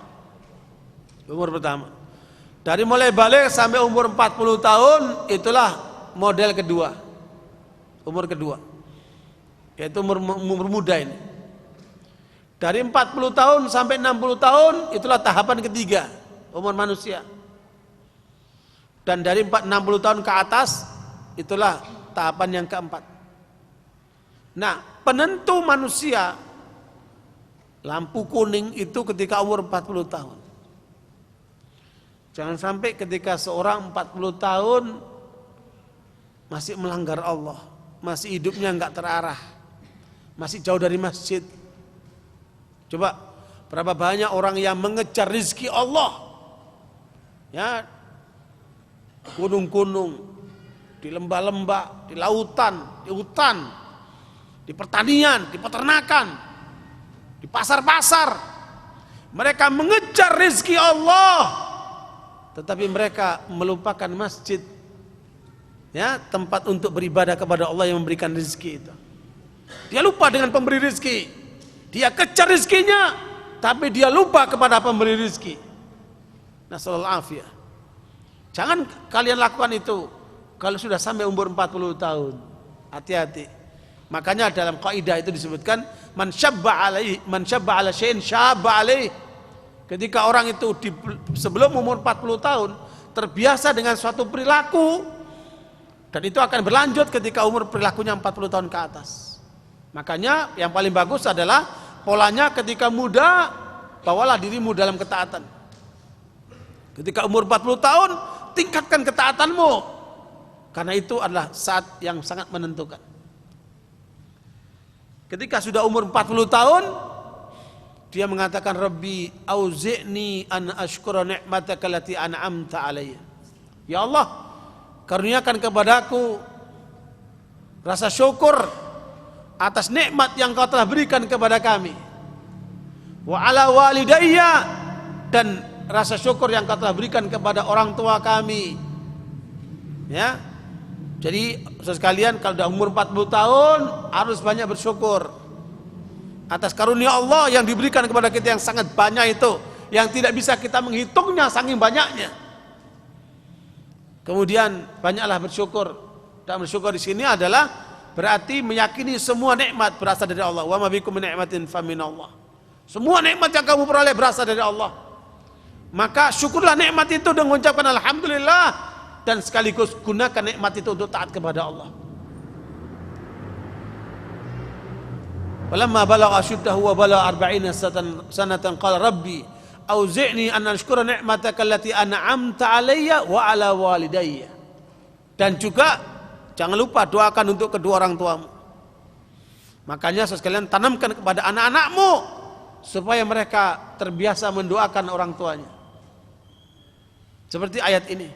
Umur pertama. Dari mulai baligh sampai umur 40 tahun, itulah model kedua. Umur kedua. Yaitu umur muda ini. Dari 40 tahun sampai 60 tahun, itulah tahapan ketiga, umur manusia. Dan dari 60 tahun ke atas, itulah tahapan yang keempat. Nah, penentu manusia lampu kuning itu ketika umur 40 tahun. Jangan sampai ketika seorang 40 tahun masih melanggar Allah, masih hidupnya enggak terarah, masih jauh dari masjid. Coba, berapa banyak orang yang mengejar rizki Allah, ya, gunung-gunung, di lembah-lembah, di lautan, di hutan, di pertanian, di peternakan, di pasar-pasar. Mereka mengejar rizki Allah, tetapi mereka melupakan masjid, ya, tempat untuk beribadah kepada Allah yang memberikan rezeki itu. Dia lupa dengan pemberi rezeki. Dia kejar rezekinya, tapi dia lupa kepada pemberi rezeki. Nasallallahu afiyah. Jangan kalian lakukan itu kalau sudah sampai umur 40 tahun. Hati-hati. Makanya dalam kaidah itu disebutkan man syabba ala syai'in syabba alaih. Ketika orang itu sebelum umur 40 tahun terbiasa dengan suatu perilaku, dan itu akan berlanjut ketika umur perilakunya 40 tahun ke atas. Makanya yang paling bagus adalah polanya ketika muda, bawalah dirimu dalam ketaatan. Ketika umur 40 tahun, tingkatkan ketaatanmu, karena itu adalah saat yang sangat menentukan. Ketika sudah umur 40 tahun, dia mengatakan, Rabbi auzi'ni an ashkura ni'mataka allati an'amta alayya. Ya Allah, karuniakan kepadaku rasa syukur atas nikmat yang Kau telah berikan kepada kami. Wa ala walidayya, dan rasa syukur yang Kau telah berikan kepada orang tua kami. Ya. Jadi sekalian, kalau sudah umur 40 tahun harus banyak bersyukur atas karunia Allah yang diberikan kepada kita yang sangat banyak itu, yang tidak bisa kita menghitungnya saking banyaknya. Kemudian banyaklah bersyukur. Dan bersyukur di sini adalah berarti meyakini semua nikmat berasal dari Allah. Wa ma bikum min ni'matin faminallah. Semua nikmat yang kamu peroleh berasal dari Allah. Maka syukurlah nikmat itu dengan mengucapkan alhamdulillah, dan sekaligus gunakan nikmat itu untuk taat kepada Allah. Walamma balagha ashuddahu wa balagha 40 sanatan qala rabbi auzi'ni an ashkura ni'mataka allati an'amta 'alayya wa 'ala walidayya. Dan juga jangan lupa doakan untuk kedua orang tuamu. Makanya sekalian tanamkan kepada anak-anakmu supaya mereka terbiasa mendoakan orang tuanya. Seperti ayat ini.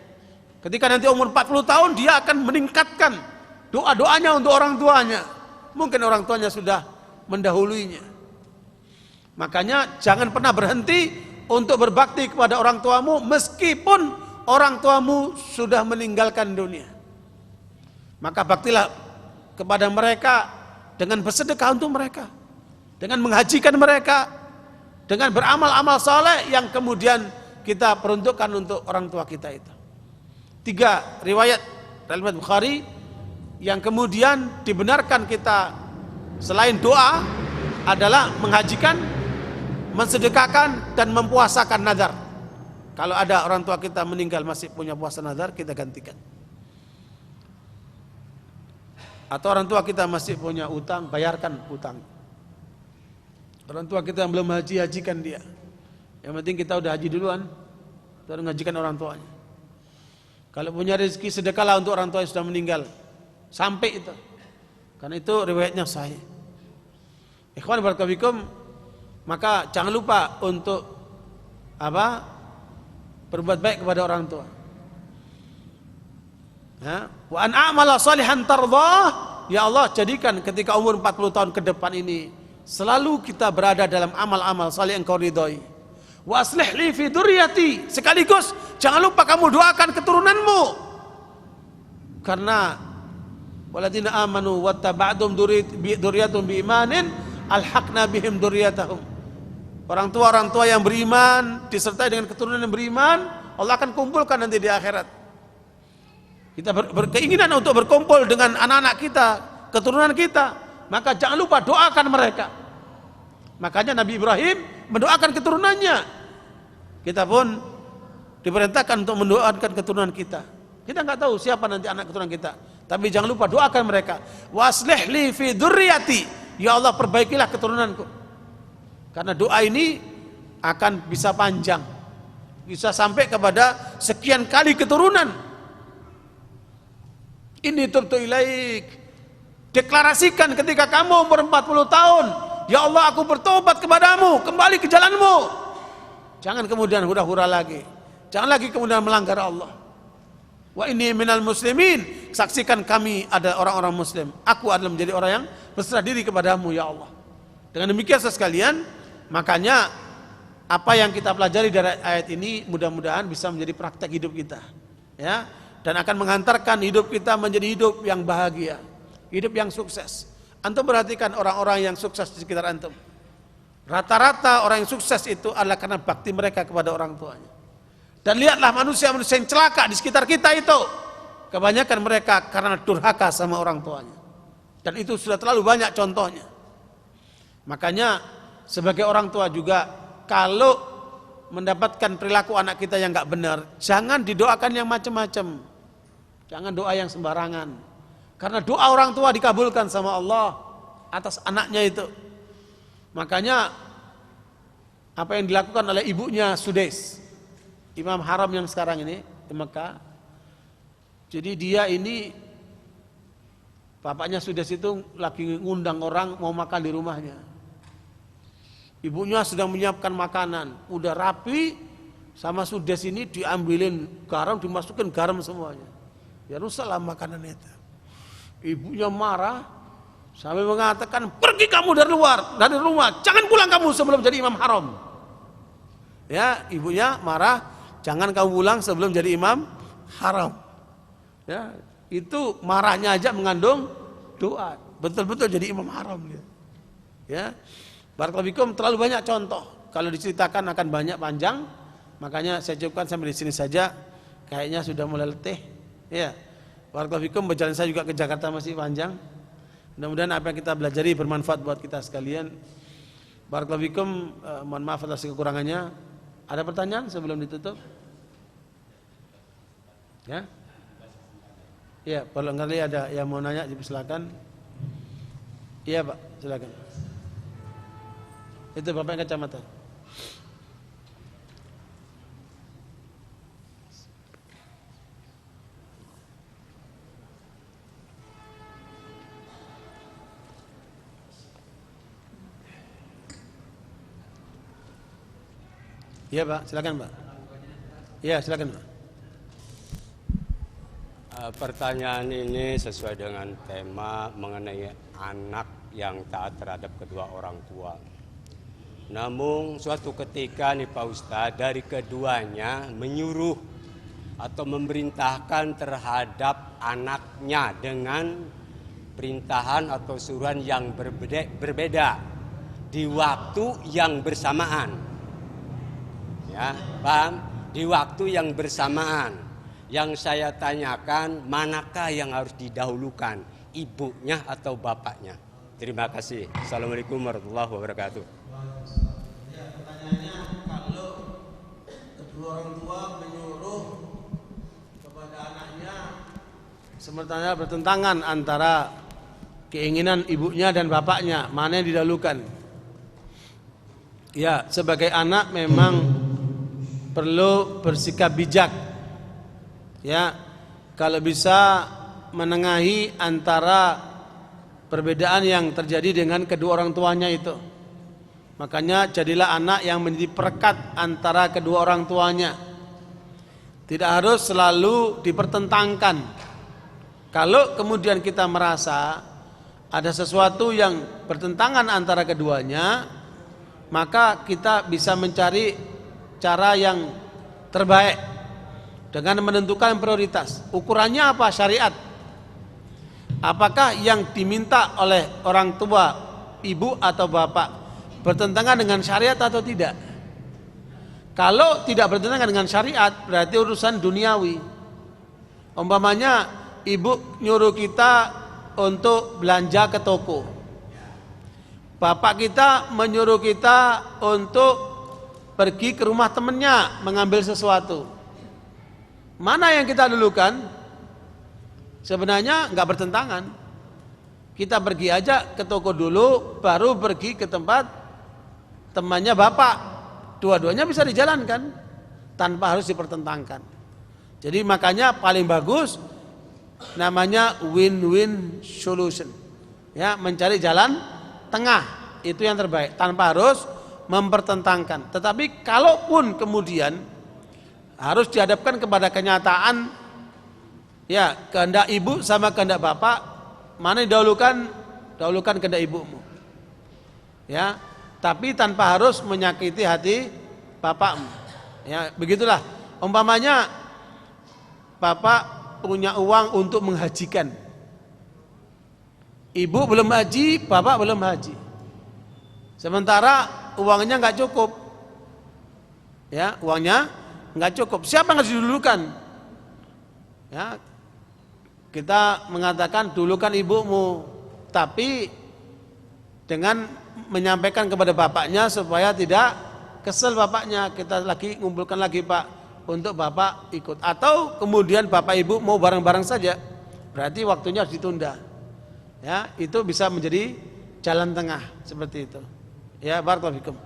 Ketika nanti umur 40 tahun dia akan meningkatkan doa-doanya untuk orang tuanya. Mungkin orang tuanya sudah mendahuluinya. Makanya jangan pernah berhenti untuk berbakti kepada orang tuamu meskipun orang tuamu sudah meninggalkan dunia. Maka baktilah kepada mereka dengan bersedekah untuk mereka, dengan menghajikan mereka, dengan beramal-amal saleh yang kemudian kita peruntukkan untuk orang tua kita itu. 3 riwayat dalam Bukhari yang kemudian dibenarkan kita selain doa adalah menghajikan, mensedekahkan, dan mempuasakan nazar. Kalau ada orang tua kita meninggal masih punya puasa nazar, kita gantikan. Atau orang tua kita masih punya utang, bayarkan utang. Orang tua kita yang belum haji, hajikan dia. Yang penting kita udah haji duluan, baru ngajikan orang tuanya. Kalau punya rezeki, sedekahlah untuk orang tua yang sudah meninggal. Sampai itu. Karena itu riwayatnya sahih. Ikhwan barakallahu fikum, maka jangan lupa untuk berbuat baik kepada orang tua. Wa an a'mala salihan tardah, ya Allah jadikan ketika umur 40 tahun ke depan ini selalu kita berada dalam amal-amal saleh yang Engkau ridhoi. Wa aslih li fi dzurriyyati, sekaligus jangan lupa kamu doakan keturunanmu. Karena waladina amanu wattaba'dhum dzurriyyatuhum biimanin alhaqna bihim dzurriyyatahum. Orang tua yang beriman disertai dengan keturunan yang beriman, Allah akan kumpulkan nanti di akhirat. Kita berkeinginan untuk berkumpul dengan anak-anak kita, keturunan kita, maka jangan lupa doakan mereka. Makanya Nabi Ibrahim mendoakan keturunannya. Kita pun diperintahkan untuk mendoakan keturunan kita. Kita nggak tahu siapa nanti anak keturunan kita, tapi jangan lupa doakan mereka. Waslih li fi dzurriyyati, ya Allah perbaikilah keturunanku. Karena doa ini akan bisa panjang, bisa sampai kepada sekian kali keturunan. Ini tubtu ilaik. Deklarasikan ketika kamu umur 40 tahun, ya Allah aku bertobat kepadamu, kembali ke jalanmu. Jangan kemudian hura-hura lagi. Jangan lagi kemudian melanggar Allah. Wa inni minal muslimin, saksikan kami ada orang-orang muslim. Aku adalah menjadi orang yang berserah diri kepadamu ya Allah. Dengan demikian sekalian, makanya apa yang kita pelajari dari ayat ini mudah-mudahan bisa menjadi praktek hidup kita. Ya. Dan akan menghantarkan hidup kita menjadi hidup yang bahagia, hidup yang sukses. Antum perhatikan orang-orang yang sukses di sekitar antum. Rata-rata orang yang sukses itu adalah karena bakti mereka kepada orang tuanya. Dan lihatlah manusia-manusia yang celaka di sekitar kita itu, kebanyakan mereka karena durhaka sama orang tuanya. Dan itu sudah terlalu banyak contohnya. Makanya sebagai orang tua juga, kalau mendapatkan perilaku anak kita yang nggak benar, jangan didoakan yang macam-macam. Jangan doa yang sembarangan. Karena doa orang tua dikabulkan sama Allah atas anaknya itu. Makanya apa yang dilakukan oleh ibunya Sudais, Imam Haram yang sekarang ini di Mekah. Jadi dia ini, bapaknya Sudais itu lagi ngundang orang mau makan di rumahnya. Ibunya sedang menyiapkan makanan, udah rapi, sama Sudais ini diambilin garam, dimasukin garam semuanya. Ya rusaklah makanan itu. Ibunya marah sampai mengatakan, pergi kamu dari rumah, jangan pulang kamu sebelum jadi imam haram. Ya, ibunya marah, jangan kamu pulang sebelum jadi imam haram. Ya, itu marahnya aja mengandung doa, betul-betul jadi imam haram. Ya, barakallahu fikum, terlalu banyak contoh. Kalau diceritakan akan banyak panjang, makanya saya cukupkan sampai di sini saja. Kayaknya sudah mulai letih. Ya, barakallahu fikum, berjalan saya juga ke Jakarta masih panjang. Mudah-mudahan apa yang kita pelajari bermanfaat buat kita sekalian. Barakallahu fikum, mohon maaf atas kekurangannya. Ada pertanyaan sebelum ditutup? Ya? Ya, kalau ngerti ada yang mau nanya, silakan. Iya Pak, silakan. Itu Bapak yang kacamata. Iya Pak, silakan Pak. Iya silakan Pak. Pertanyaan ini sesuai dengan tema mengenai anak yang taat terhadap kedua orang tua. Namun suatu ketika nih Pak Ustadz, dari keduanya menyuruh atau memerintahkan terhadap anaknya dengan perintahan atau suruhan yang berbeda di waktu yang bersamaan. Ya, paham? Di waktu yang bersamaan. Yang saya tanyakan, manakah yang harus didahulukan, ibunya atau bapaknya? Terima kasih. Assalamualaikum warahmatullahi wabarakatuh. Ya, pertanyaannya, kalau kedua orang tua menyuruh kepada anaknya, sementara bertentangan antara keinginan ibunya dan bapaknya, mana yang didahulukan? Ya, sebagai anak memang perlu bersikap bijak. Ya, kalau bisa menengahi antara perbedaan yang terjadi dengan kedua orang tuanya itu. Makanya jadilah anak yang menjadi perekat antara kedua orang tuanya. Tidak harus selalu dipertentangkan. Kalau kemudian kita merasa ada sesuatu yang bertentangan antara keduanya, maka kita bisa mencari cara yang terbaik dengan menentukan prioritas. Ukurannya apa? Syariat. Apakah yang diminta oleh orang tua, ibu atau bapak, bertentangan dengan syariat atau tidak? Kalau tidak bertentangan dengan syariat, berarti urusan duniawi. Umpamanya ibu nyuruh kita untuk belanja ke toko, bapak kita menyuruh kita untuk pergi ke rumah temannya mengambil sesuatu. Mana yang kita dulukan? Sebenarnya nggak bertentangan. Kita pergi aja ke toko dulu, baru pergi ke tempat temannya bapak. Dua-duanya bisa dijalankan tanpa harus dipertentangkan. Jadi makanya paling bagus namanya win-win solution. Ya, mencari jalan tengah itu yang terbaik tanpa harus mempertentangkan. Tetapi kalaupun kemudian harus dihadapkan kepada kenyataan, ya, kehendak ibu sama kehendak bapak, mana didahulukan? Dahulukan kehendak ibumu. Ya, tapi tanpa harus menyakiti hati bapakmu. Ya, begitulah. Umpamanya bapak punya uang untuk menghajikan. Ibu belum haji, bapak belum haji. Sementara uangnya nggak cukup. Ya, uangnya nggak cukup. Siapa yang harus didulukan? Ya, kita mengatakan dulukan ibumu, tapi dengan menyampaikan kepada bapaknya supaya tidak kesel bapaknya. Kita lagi ngumpulkan lagi Pak untuk bapak ikut. Atau kemudian bapak ibu mau bareng-bareng saja, berarti waktunya harus ditunda. Ya, itu bisa menjadi jalan tengah seperti itu. Ya, barakallahu fikum.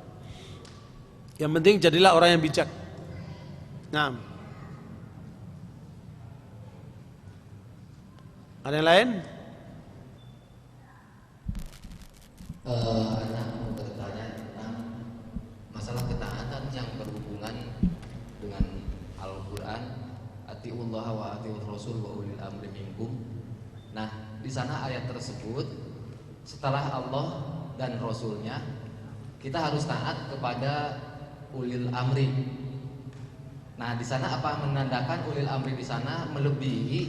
Yang penting jadilah orang yang bijak. Nah, ada yang lain? Anak mau bertanya tentang masalah ketaatan yang berhubungan dengan Al-Quran. Atiullah wa atiur Rasul wa ulil amri minkum. Nah, di sana ayat tersebut setelah Allah dan Rasulnya kita harus taat kepada ulil amri. Nah, di sana apa menandakan ulil amri di sana melebihi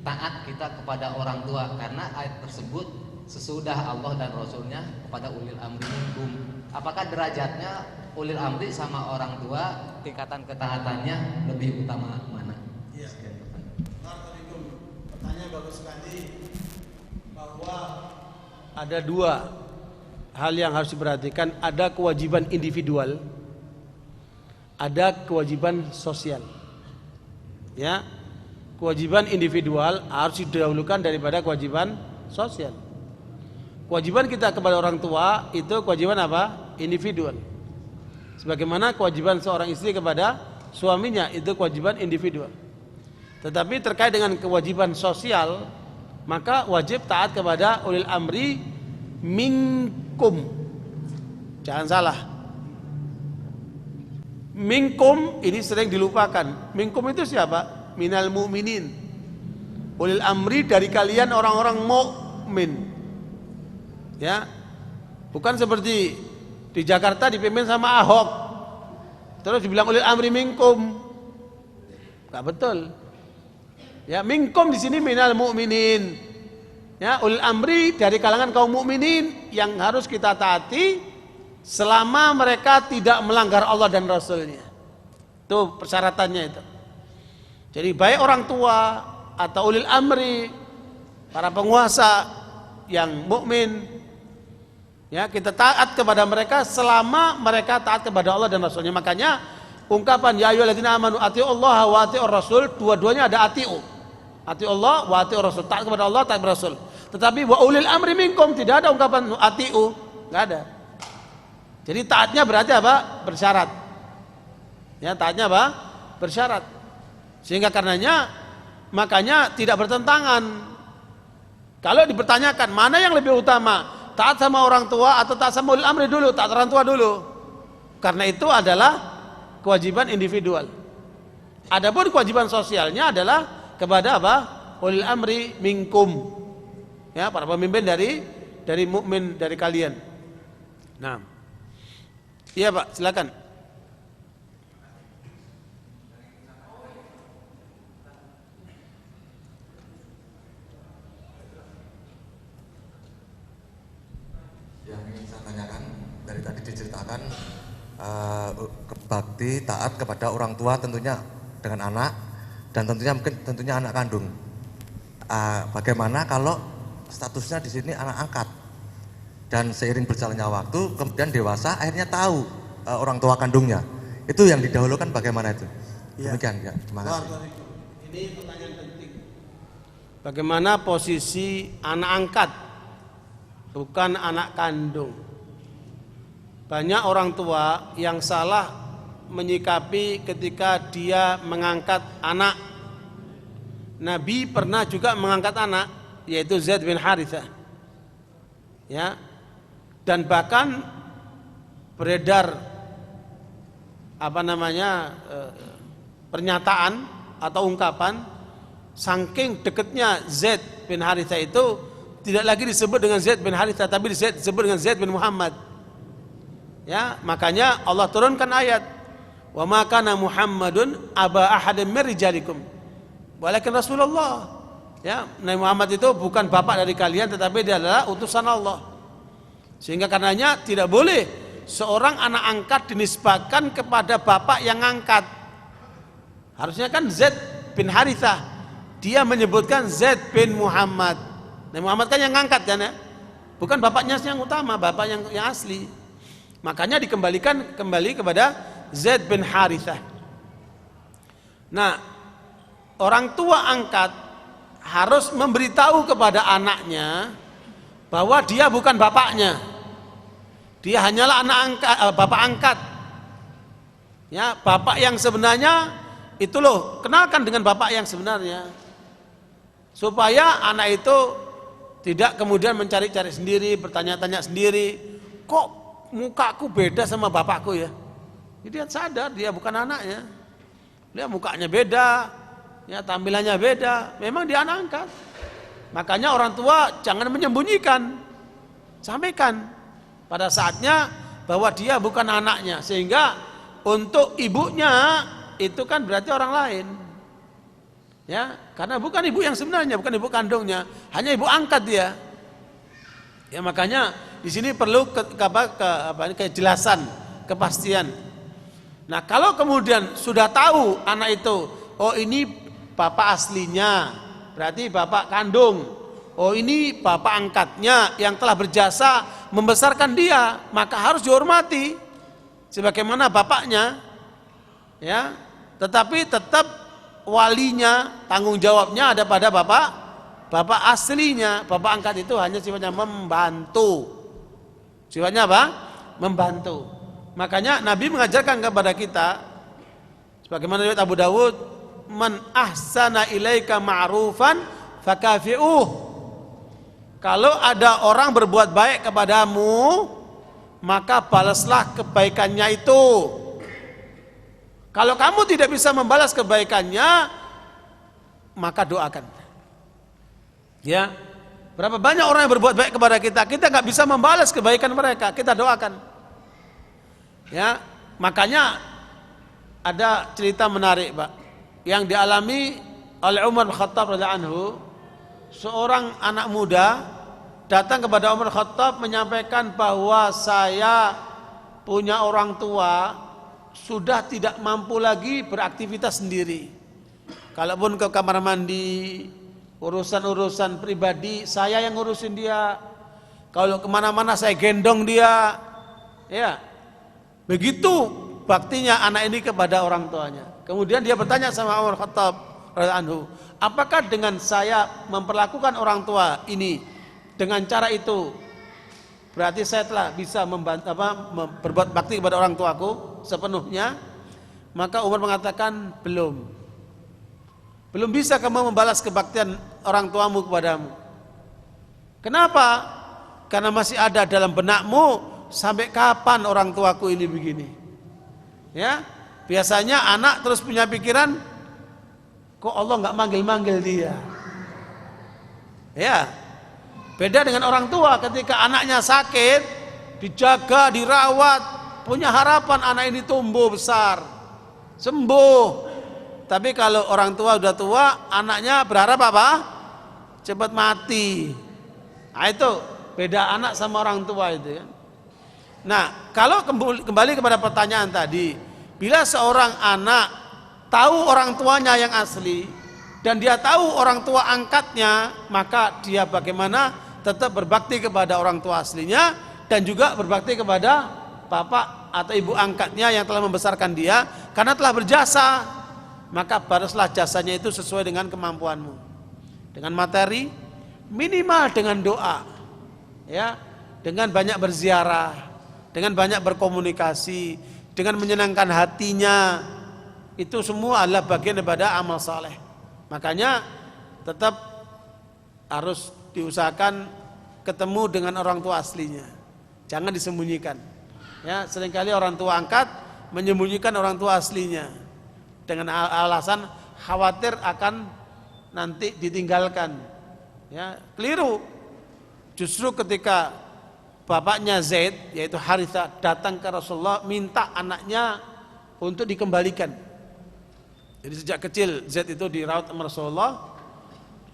taat kita kepada orang tua, karena ayat tersebut sesudah Allah dan Rasulnya kepada ulil amri minkum. Apakah derajatnya ulil amri sama orang tua, tingkatan ketaatannya lebih utama mana? Iya. Pertanyaan bagus sekali, bahwa ada dua hal yang harus diperhatikan. Ada kewajiban individual, ada kewajiban sosial. Ya, kewajiban individual harus didahulukan daripada kewajiban sosial. Kewajiban kita kepada orang tua itu kewajiban apa? Individual. Sebagaimana kewajiban seorang istri kepada suaminya itu kewajiban individual. Tetapi terkait dengan kewajiban sosial, maka wajib taat kepada ulil amri minkum. Jangan salah. Minkum ini sering dilupakan. Minkum itu siapa? Minal mu'minin. Ulil amri dari kalian orang-orang mukmin. Ya. Bukan seperti di Jakarta dipimpin sama Ahok. Terus dibilang ulil amri minkum. Enggak betul. Ya, minkum di sini minal mu'minin. Ya, ulil amri dari kalangan kaum mukminin yang harus kita taati selama mereka tidak melanggar Allah dan Rasulnya. Itu persyaratannya itu. Jadi baik orang tua atau ulil amri, para penguasa yang mukmin, ya kita taat kepada mereka selama mereka taat kepada Allah dan Rasulnya. Makanya ungkapan ya ayyuhalladzina amanu atiullaha wa atiur rasul, dua-duanya ada atiu. Ati Allah wa atiur rasul, taat kepada Allah, taat kepada Rasul. Tetapi wa ulil amri minkum tidak ada ungkapan atiu, enggak ada. Jadi taatnya berarti apa? Bersyarat. Ya, taatnya apa? Bersyarat. Sehingga karenanya makanya tidak bertentangan. Kalau dipertanyakan mana yang lebih utama, taat sama orang tua atau taat sama ulil amri dulu, taat orang tua dulu. Karena itu adalah kewajiban individual. Adapun kewajiban sosialnya adalah kepada apa? Ulil amri minkum. Ya, para pemimpin dari mukmin dari kalian. Nah. Iya, Pak, silakan. Yang ingin saya tanyakan dari tadi diceritakan bakti taat kepada orang tua tentunya dengan anak dan tentunya anak kandung. Bagaimana kalau statusnya di sini anak angkat dan seiring berjalannya waktu kemudian dewasa akhirnya tahu orang tua kandungnya, itu yang didahulukan bagaimana itu? Ya. Demikian ya, terima kasih. Ini pertanyaan penting. Bagaimana posisi anak angkat bukan anak kandung? Banyak orang tua yang salah menyikapi ketika dia mengangkat anak. Nabi pernah juga mengangkat anak, yaitu Zaid bin Harithah. Ya. Dan bahkan beredar pernyataan atau ungkapan saking dekatnya Zaid bin Harithah itu tidak lagi disebut dengan Zaid bin Harithah tapi disebut dengan Zaid bin Muhammad. Ya, makanya Allah turunkan ayat wa ma kana Muhammadun aba ahadin min rijalikum walakin Rasulullah. Ya, Nabi Muhammad itu bukan bapak dari kalian tetapi dia adalah utusan Allah. Sehingga karenanya tidak boleh seorang anak angkat dinisbahkan kepada bapak yang angkat. Harusnya kan Zaid bin Harithah. Dia menyebutkan Zaid bin Muhammad. Nabi Muhammad kan yang angkat kan ya. Bukan bapaknya yang utama, bapak yang asli. Makanya dikembalikan kembali kepada Zaid bin Harithah. Nah, orang tua angkat harus memberitahu kepada anaknya bahwa dia bukan bapaknya. Dia hanyalah bapak angkat. Ya, bapak yang sebenarnya itu loh, kenalkan dengan bapak yang sebenarnya. Supaya anak itu tidak kemudian mencari-cari sendiri, bertanya-tanya sendiri, kok mukaku beda sama bapakku ya? Jadi dia sadar dia bukan anaknya. Dia mukanya beda, ya tampilannya beda, memang dia anak angkat. Makanya orang tua jangan menyembunyikan, sampaikan pada saatnya bahwa dia bukan anaknya, sehingga untuk ibunya itu kan berarti orang lain, ya karena bukan ibu yang sebenarnya, bukan ibu kandungnya, hanya ibu angkat dia. Ya makanya di sini perlu kejelasan, kepastian. Nah kalau kemudian sudah tahu anak itu, oh ini bapak aslinya, berarti bapak kandung. Oh ini bapak angkatnya yang telah berjasa membesarkan dia, maka harus dihormati sebagaimana bapaknya. Ya, tetapi tetap walinya, tanggung jawabnya ada pada bapak aslinya. Bapak angkat itu hanya sifatnya membantu. Sifatnya apa? Membantu. Makanya Nabi mengajarkan kepada kita sebagaimana riwayat Abu Dawud, man ahsana ilaika ma'rufan fakafi'uh. Kalau ada orang berbuat baik kepadamu, maka balaslah kebaikannya itu. Kalau kamu tidak bisa membalas kebaikannya, maka doakan. Ya, berapa banyak orang yang berbuat baik kepada kita, kita nggak bisa membalas kebaikan mereka, kita doakan. Ya, makanya ada cerita menarik, Pak, yang dialami oleh Umar bin Khattab radhiyallahu anhu. Seorang anak muda datang kepada Umar bin Khattab menyampaikan bahwa saya punya orang tua sudah tidak mampu lagi beraktivitas sendiri. Kalaupun ke kamar mandi, urusan-urusan pribadi saya yang ngurusin dia. Kalau kemana-mana saya gendong dia. Ya, begitu baktinya anak ini kepada orang tuanya. Kemudian dia bertanya sama Umar Khattab radhiyallahu anhu, apakah dengan saya memperlakukan orang tua ini dengan cara itu berarti saya telah bisa berbuat bakti kepada orang tuaku sepenuhnya? Maka Umar mengatakan, belum bisa kamu membalas kebaktian orang tuamu kepadamu. Kenapa? Karena masih ada dalam benakmu, sampai kapan orang tuaku ini begini. Ya, biasanya anak terus punya pikiran, kok Allah nggak manggil-manggil dia. Ya, beda dengan orang tua, ketika anaknya sakit, dijaga, dirawat, punya harapan anak ini tumbuh besar, sembuh. Tapi kalau orang tua udah tua, anaknya berharap apa? Cepat mati. Nah, itu beda anak sama orang tua itu kan. Nah, kalau kembali kepada pertanyaan tadi, bila seorang anak tahu orang tuanya yang asli dan dia tahu orang tua angkatnya, maka dia bagaimana tetap berbakti kepada orang tua aslinya dan juga berbakti kepada bapak atau ibu angkatnya yang telah membesarkan dia, karena telah berjasa. Maka balaslah jasanya itu sesuai dengan kemampuanmu, dengan materi, minimal dengan doa, ya, dengan banyak berziarah, dengan banyak berkomunikasi, dengan menyenangkan hatinya. Itu semua adalah bagian daripada amal saleh. Makanya tetap harus diusahakan ketemu dengan orang tua aslinya, jangan disembunyikan. Ya, seringkali orang tua angkat menyembunyikan orang tua aslinya dengan alasan khawatir akan nanti ditinggalkan. Ya, keliru. Justru ketika bapaknya Zaid, yaitu Harithah, datang ke Rasulullah minta anaknya untuk dikembalikan. Jadi sejak kecil Zaid itu dirawat sama Rasulullah.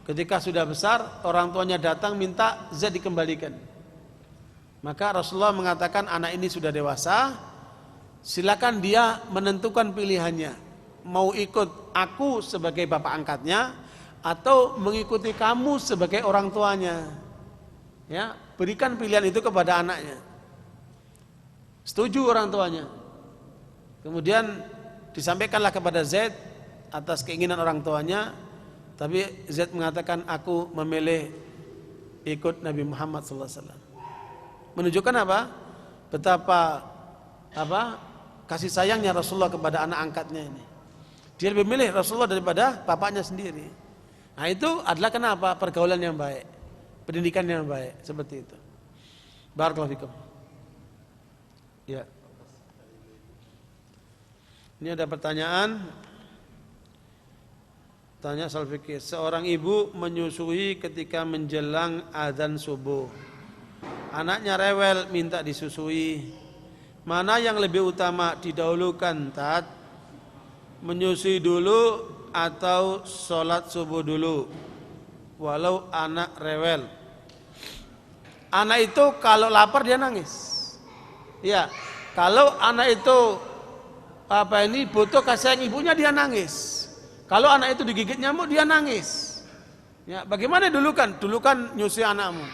Ketika sudah besar, orang tuanya datang minta Zaid dikembalikan. Maka Rasulullah mengatakan, anak ini sudah dewasa, silakan dia menentukan pilihannya. Mau ikut aku sebagai bapak angkatnya atau mengikuti kamu sebagai orang tuanya. Ya, berikan pilihan itu kepada anaknya. Setuju orang tuanya. Kemudian disampaikanlah kepada Zaid atas keinginan orang tuanya, tapi Zaid mengatakan, aku memilih ikut Nabi Muhammad SAW. Menunjukkan apa? Betapa kasih sayangnya Rasulullah kepada anak angkatnya ini. Dia lebih memilih Rasulullah daripada bapaknya sendiri. Nah, itu adalah kenapa? Pergaulan yang baik, pendidikan yang baik, seperti itu. Barakallahu fikum. Ya. Ini ada pertanyaan. Tanya soal fikih. Seorang ibu menyusui ketika menjelang azan subuh. Anaknya rewel minta disusui. Mana yang lebih utama didahulukan, Tat? Menyusui dulu atau sholat subuh dulu? Walau anak rewel. Anak itu kalau lapar dia nangis. Ya, kalau anak itu butuh kasih sayang ibunya, dia nangis. Kalau anak itu digigit nyamuk, dia nangis. Ya, bagaimana dulukan? Dulukan nyusui anakmu.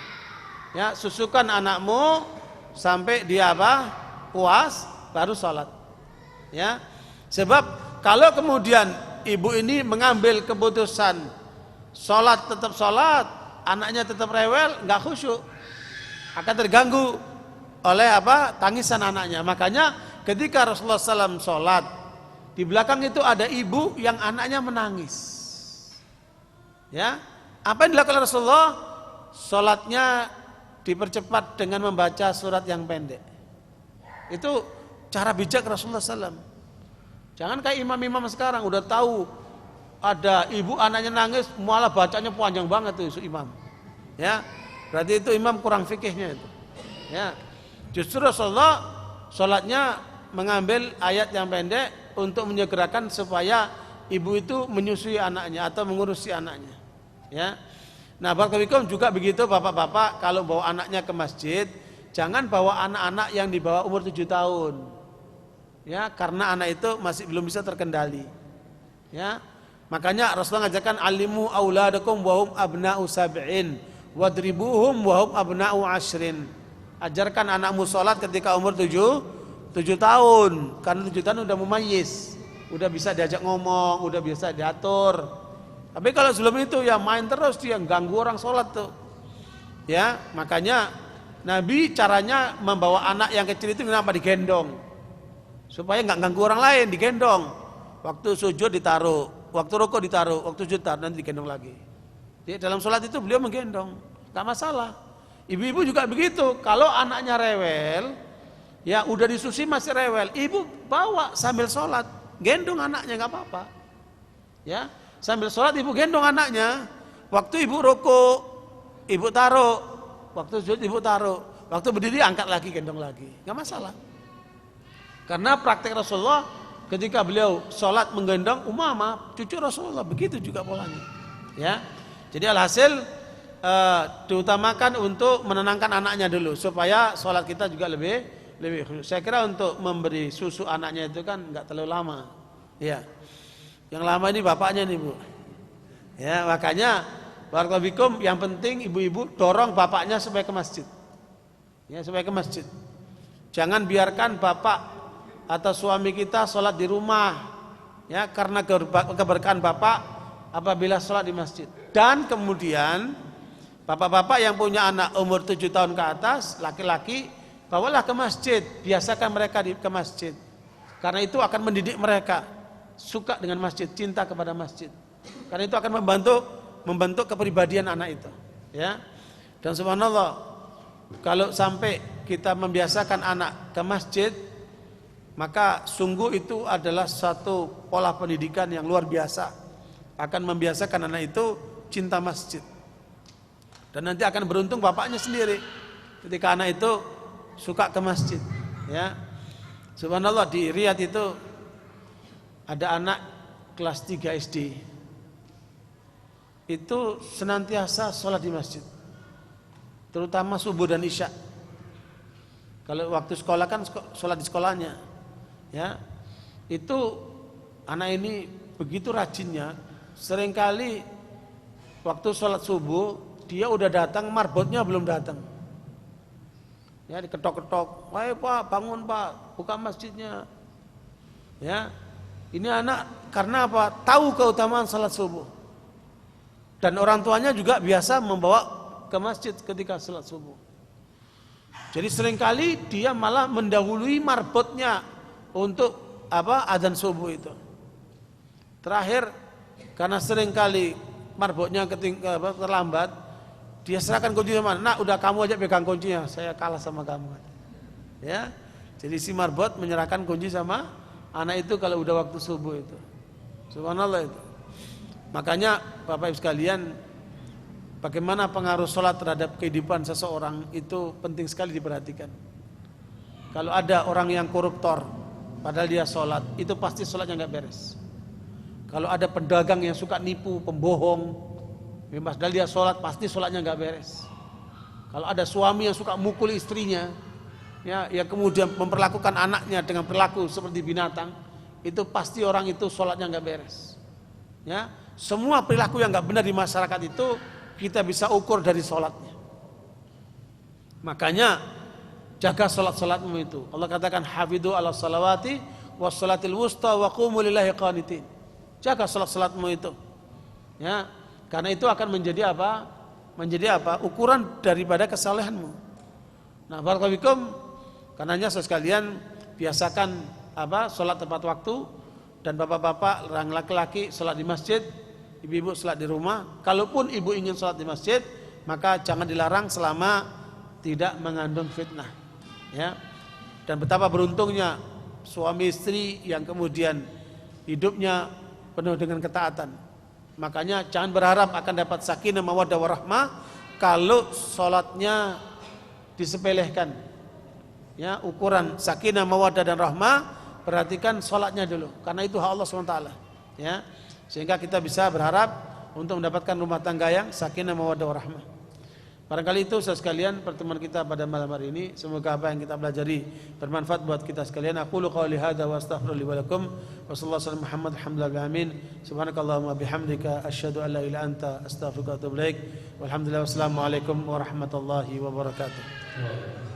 Ya, susukan anakmu sampai dia puas, baru sholat. Ya, sebab kalau kemudian ibu ini mengambil keputusan sholat tetap sholat, anaknya tetap rewel, nggak khusyuk, akan terganggu oleh tangisan anaknya. Makanya ketika Rasulullah SAW sholat, di belakang itu ada ibu yang anaknya menangis. Ya, apa yang dilakukan Rasulullah? Sholatnya dipercepat dengan membaca surat yang pendek. Itu cara bijak Rasulullah SAW. Jangan kayak imam-imam sekarang udah tahu ada ibu anaknya nangis malah bacanya panjang banget tuh imam. Ya. Berarti itu imam kurang fikihnya itu. Ya. Justru Rasulullah salatnya mengambil ayat yang pendek untuk menyegerakan supaya ibu itu menyusui anaknya atau mengurusi anaknya. Ya. Nah, barakallahu juga begitu bapak-bapak kalau bawa anaknya ke masjid, jangan bawa anak-anak yang di bawah umur 7 tahun. Ya, karena anak itu masih belum bisa terkendali. Ya. Makanya Rasulullah ngajarkan alimu auladakum wa hum abna'u sab'in wadribuhum wa hum abna'u ashrin. Ajarkan anakmu salat ketika umur 7 tahun, karena 7 tahun udah mumayyiz, udah bisa diajak ngomong, udah bisa diatur. Tapi kalau sebelum itu ya main terus, dia ganggu orang sholat tuh. Ya, makanya Nabi caranya membawa anak yang kecil itu kenapa digendong? Supaya nggak ganggu orang lain, digendong. Waktu sujud ditaruh, waktu rukuk ditaruh, waktu sujud ditaruh, nanti digendong lagi. Jadi dalam sholat itu beliau menggendong, nggak masalah. Ibu-ibu juga begitu. Kalau anaknya rewel, ya udah disusi masih rewel, ibu bawa sambil sholat, gendong anaknya nggak apa-apa. Ya. Sambil sholat ibu gendong anaknya. Waktu ibu rukuk, ibu taruh. Waktu sujud ibu taruh. Waktu berdiri angkat lagi, gendong lagi. Gak masalah. Karena praktek Rasulullah ketika beliau sholat menggendong Umamah, cucu Rasulullah, begitu juga polanya. Ya. Jadi alhasil diutamakan untuk menenangkan anaknya dulu supaya sholat kita juga lebih khusyuk. Saya kira untuk memberi susu anaknya itu kan nggak terlalu lama. Ya. Yang lama ini bapaknya nih Bu. Ya, makanya barakallahu fikum, yang penting ibu-ibu dorong bapaknya supaya ke masjid. Ya, supaya ke masjid. Jangan biarkan bapak atau suami kita sholat di rumah. Ya, karena keberkahan bapak apabila sholat di masjid. Dan kemudian bapak-bapak yang punya anak umur 7 tahun ke atas, laki-laki, bawalah ke masjid, biasakan mereka ke masjid. Karena itu akan mendidik mereka suka dengan masjid, cinta kepada masjid. Karena itu akan membentuk kepribadian anak itu, ya. Dan subhanallah, kalau sampai kita membiasakan anak ke masjid, maka sungguh itu adalah satu pola pendidikan yang luar biasa. Akan membiasakan anak itu cinta masjid. Dan nanti akan beruntung bapaknya sendiri ketika anak itu suka ke masjid, ya. Subhanallah, di Riyadh itu ada anak kelas 3 SD itu senantiasa sholat di masjid, terutama subuh dan isya. Kalau waktu sekolah kan sholat di sekolahnya, ya. Itu anak ini begitu rajinnya, seringkali waktu sholat subuh dia udah datang, marbotnya belum datang. Ya, diketok-ketok, "Wahai Pak, bangun Pak, buka masjidnya." Ya. Ini anak karena apa? Tahu keutamaan salat subuh. Dan orang tuanya juga biasa membawa ke masjid ketika salat subuh. Jadi seringkali dia malah mendahului marbotnya untuk azan subuh itu. Terakhir, karena seringkali marbotnya terlambat, dia serahkan kunci sama, "Nak, udah kamu aja pegang kuncinya, saya kalah sama kamu." Ya. Jadi si marbot menyerahkan kunci sama anak itu kalau udah waktu subuh itu. Subhanallah itu. Makanya Bapak Ibu sekalian, bagaimana pengaruh sholat terhadap kehidupan seseorang itu penting sekali diperhatikan. Kalau ada orang yang koruptor padahal dia sholat, itu pasti sholatnya nggak beres. Kalau ada pedagang yang suka nipu, pembohong, padahal dia sholat, pasti sholatnya nggak beres. Kalau ada suami yang suka mukul istrinya, ya kemudian memperlakukan anaknya dengan perilaku seperti binatang, itu pasti orang itu sholatnya nggak beres. Ya, semua perilaku yang nggak benar di masyarakat itu kita bisa ukur dari sholatnya. Makanya jaga sholat-sholatmu itu. Allah katakan hafidhu ala salawati was salatil wusta wa qumu lillahi qanitin. Jaga sholat-sholatmu itu. Ya, karena itu akan menjadi apa? Menjadi apa? Ukuran daripada kesalehanmu. Nah, barakallahu fikum. Karenanya saudara sekalian, biasakan sholat tepat waktu, dan bapak-bapak, orang laki-laki sholat di masjid, ibu-ibu sholat di rumah. Kalaupun ibu ingin sholat di masjid, maka jangan dilarang selama tidak mengandung fitnah. Ya. Dan betapa beruntungnya suami istri yang kemudian hidupnya penuh dengan ketaatan. Makanya jangan berharap akan dapat sakinah mawaddah warahmah kalau sholatnya disepelehkan. Ya, ukuran sakinah mawaddah dan rahmah, perhatikan sholatnya dulu, karena itu hak Allah SWT. Ya, sehingga kita bisa berharap untuk mendapatkan rumah tangga yang sakinah mawaddah warahmah. Barangkali itu saudara sekalian pertemuan kita pada malam hari ini. Semoga apa yang kita pelajari bermanfaat buat kita sekalian. Aqulu qouli hadza wa astaghfiru li wa lakum. Wa sallallahu alaihi wasallam Muhammad alhamdulillah amin. Subhanakallahumma bihamdika asyhadu an la ilaha illa anta astaghfiruka wa atubu ilaik. Walhamdulillah wassalamu alaikum warahmatullahi wabarakatuh.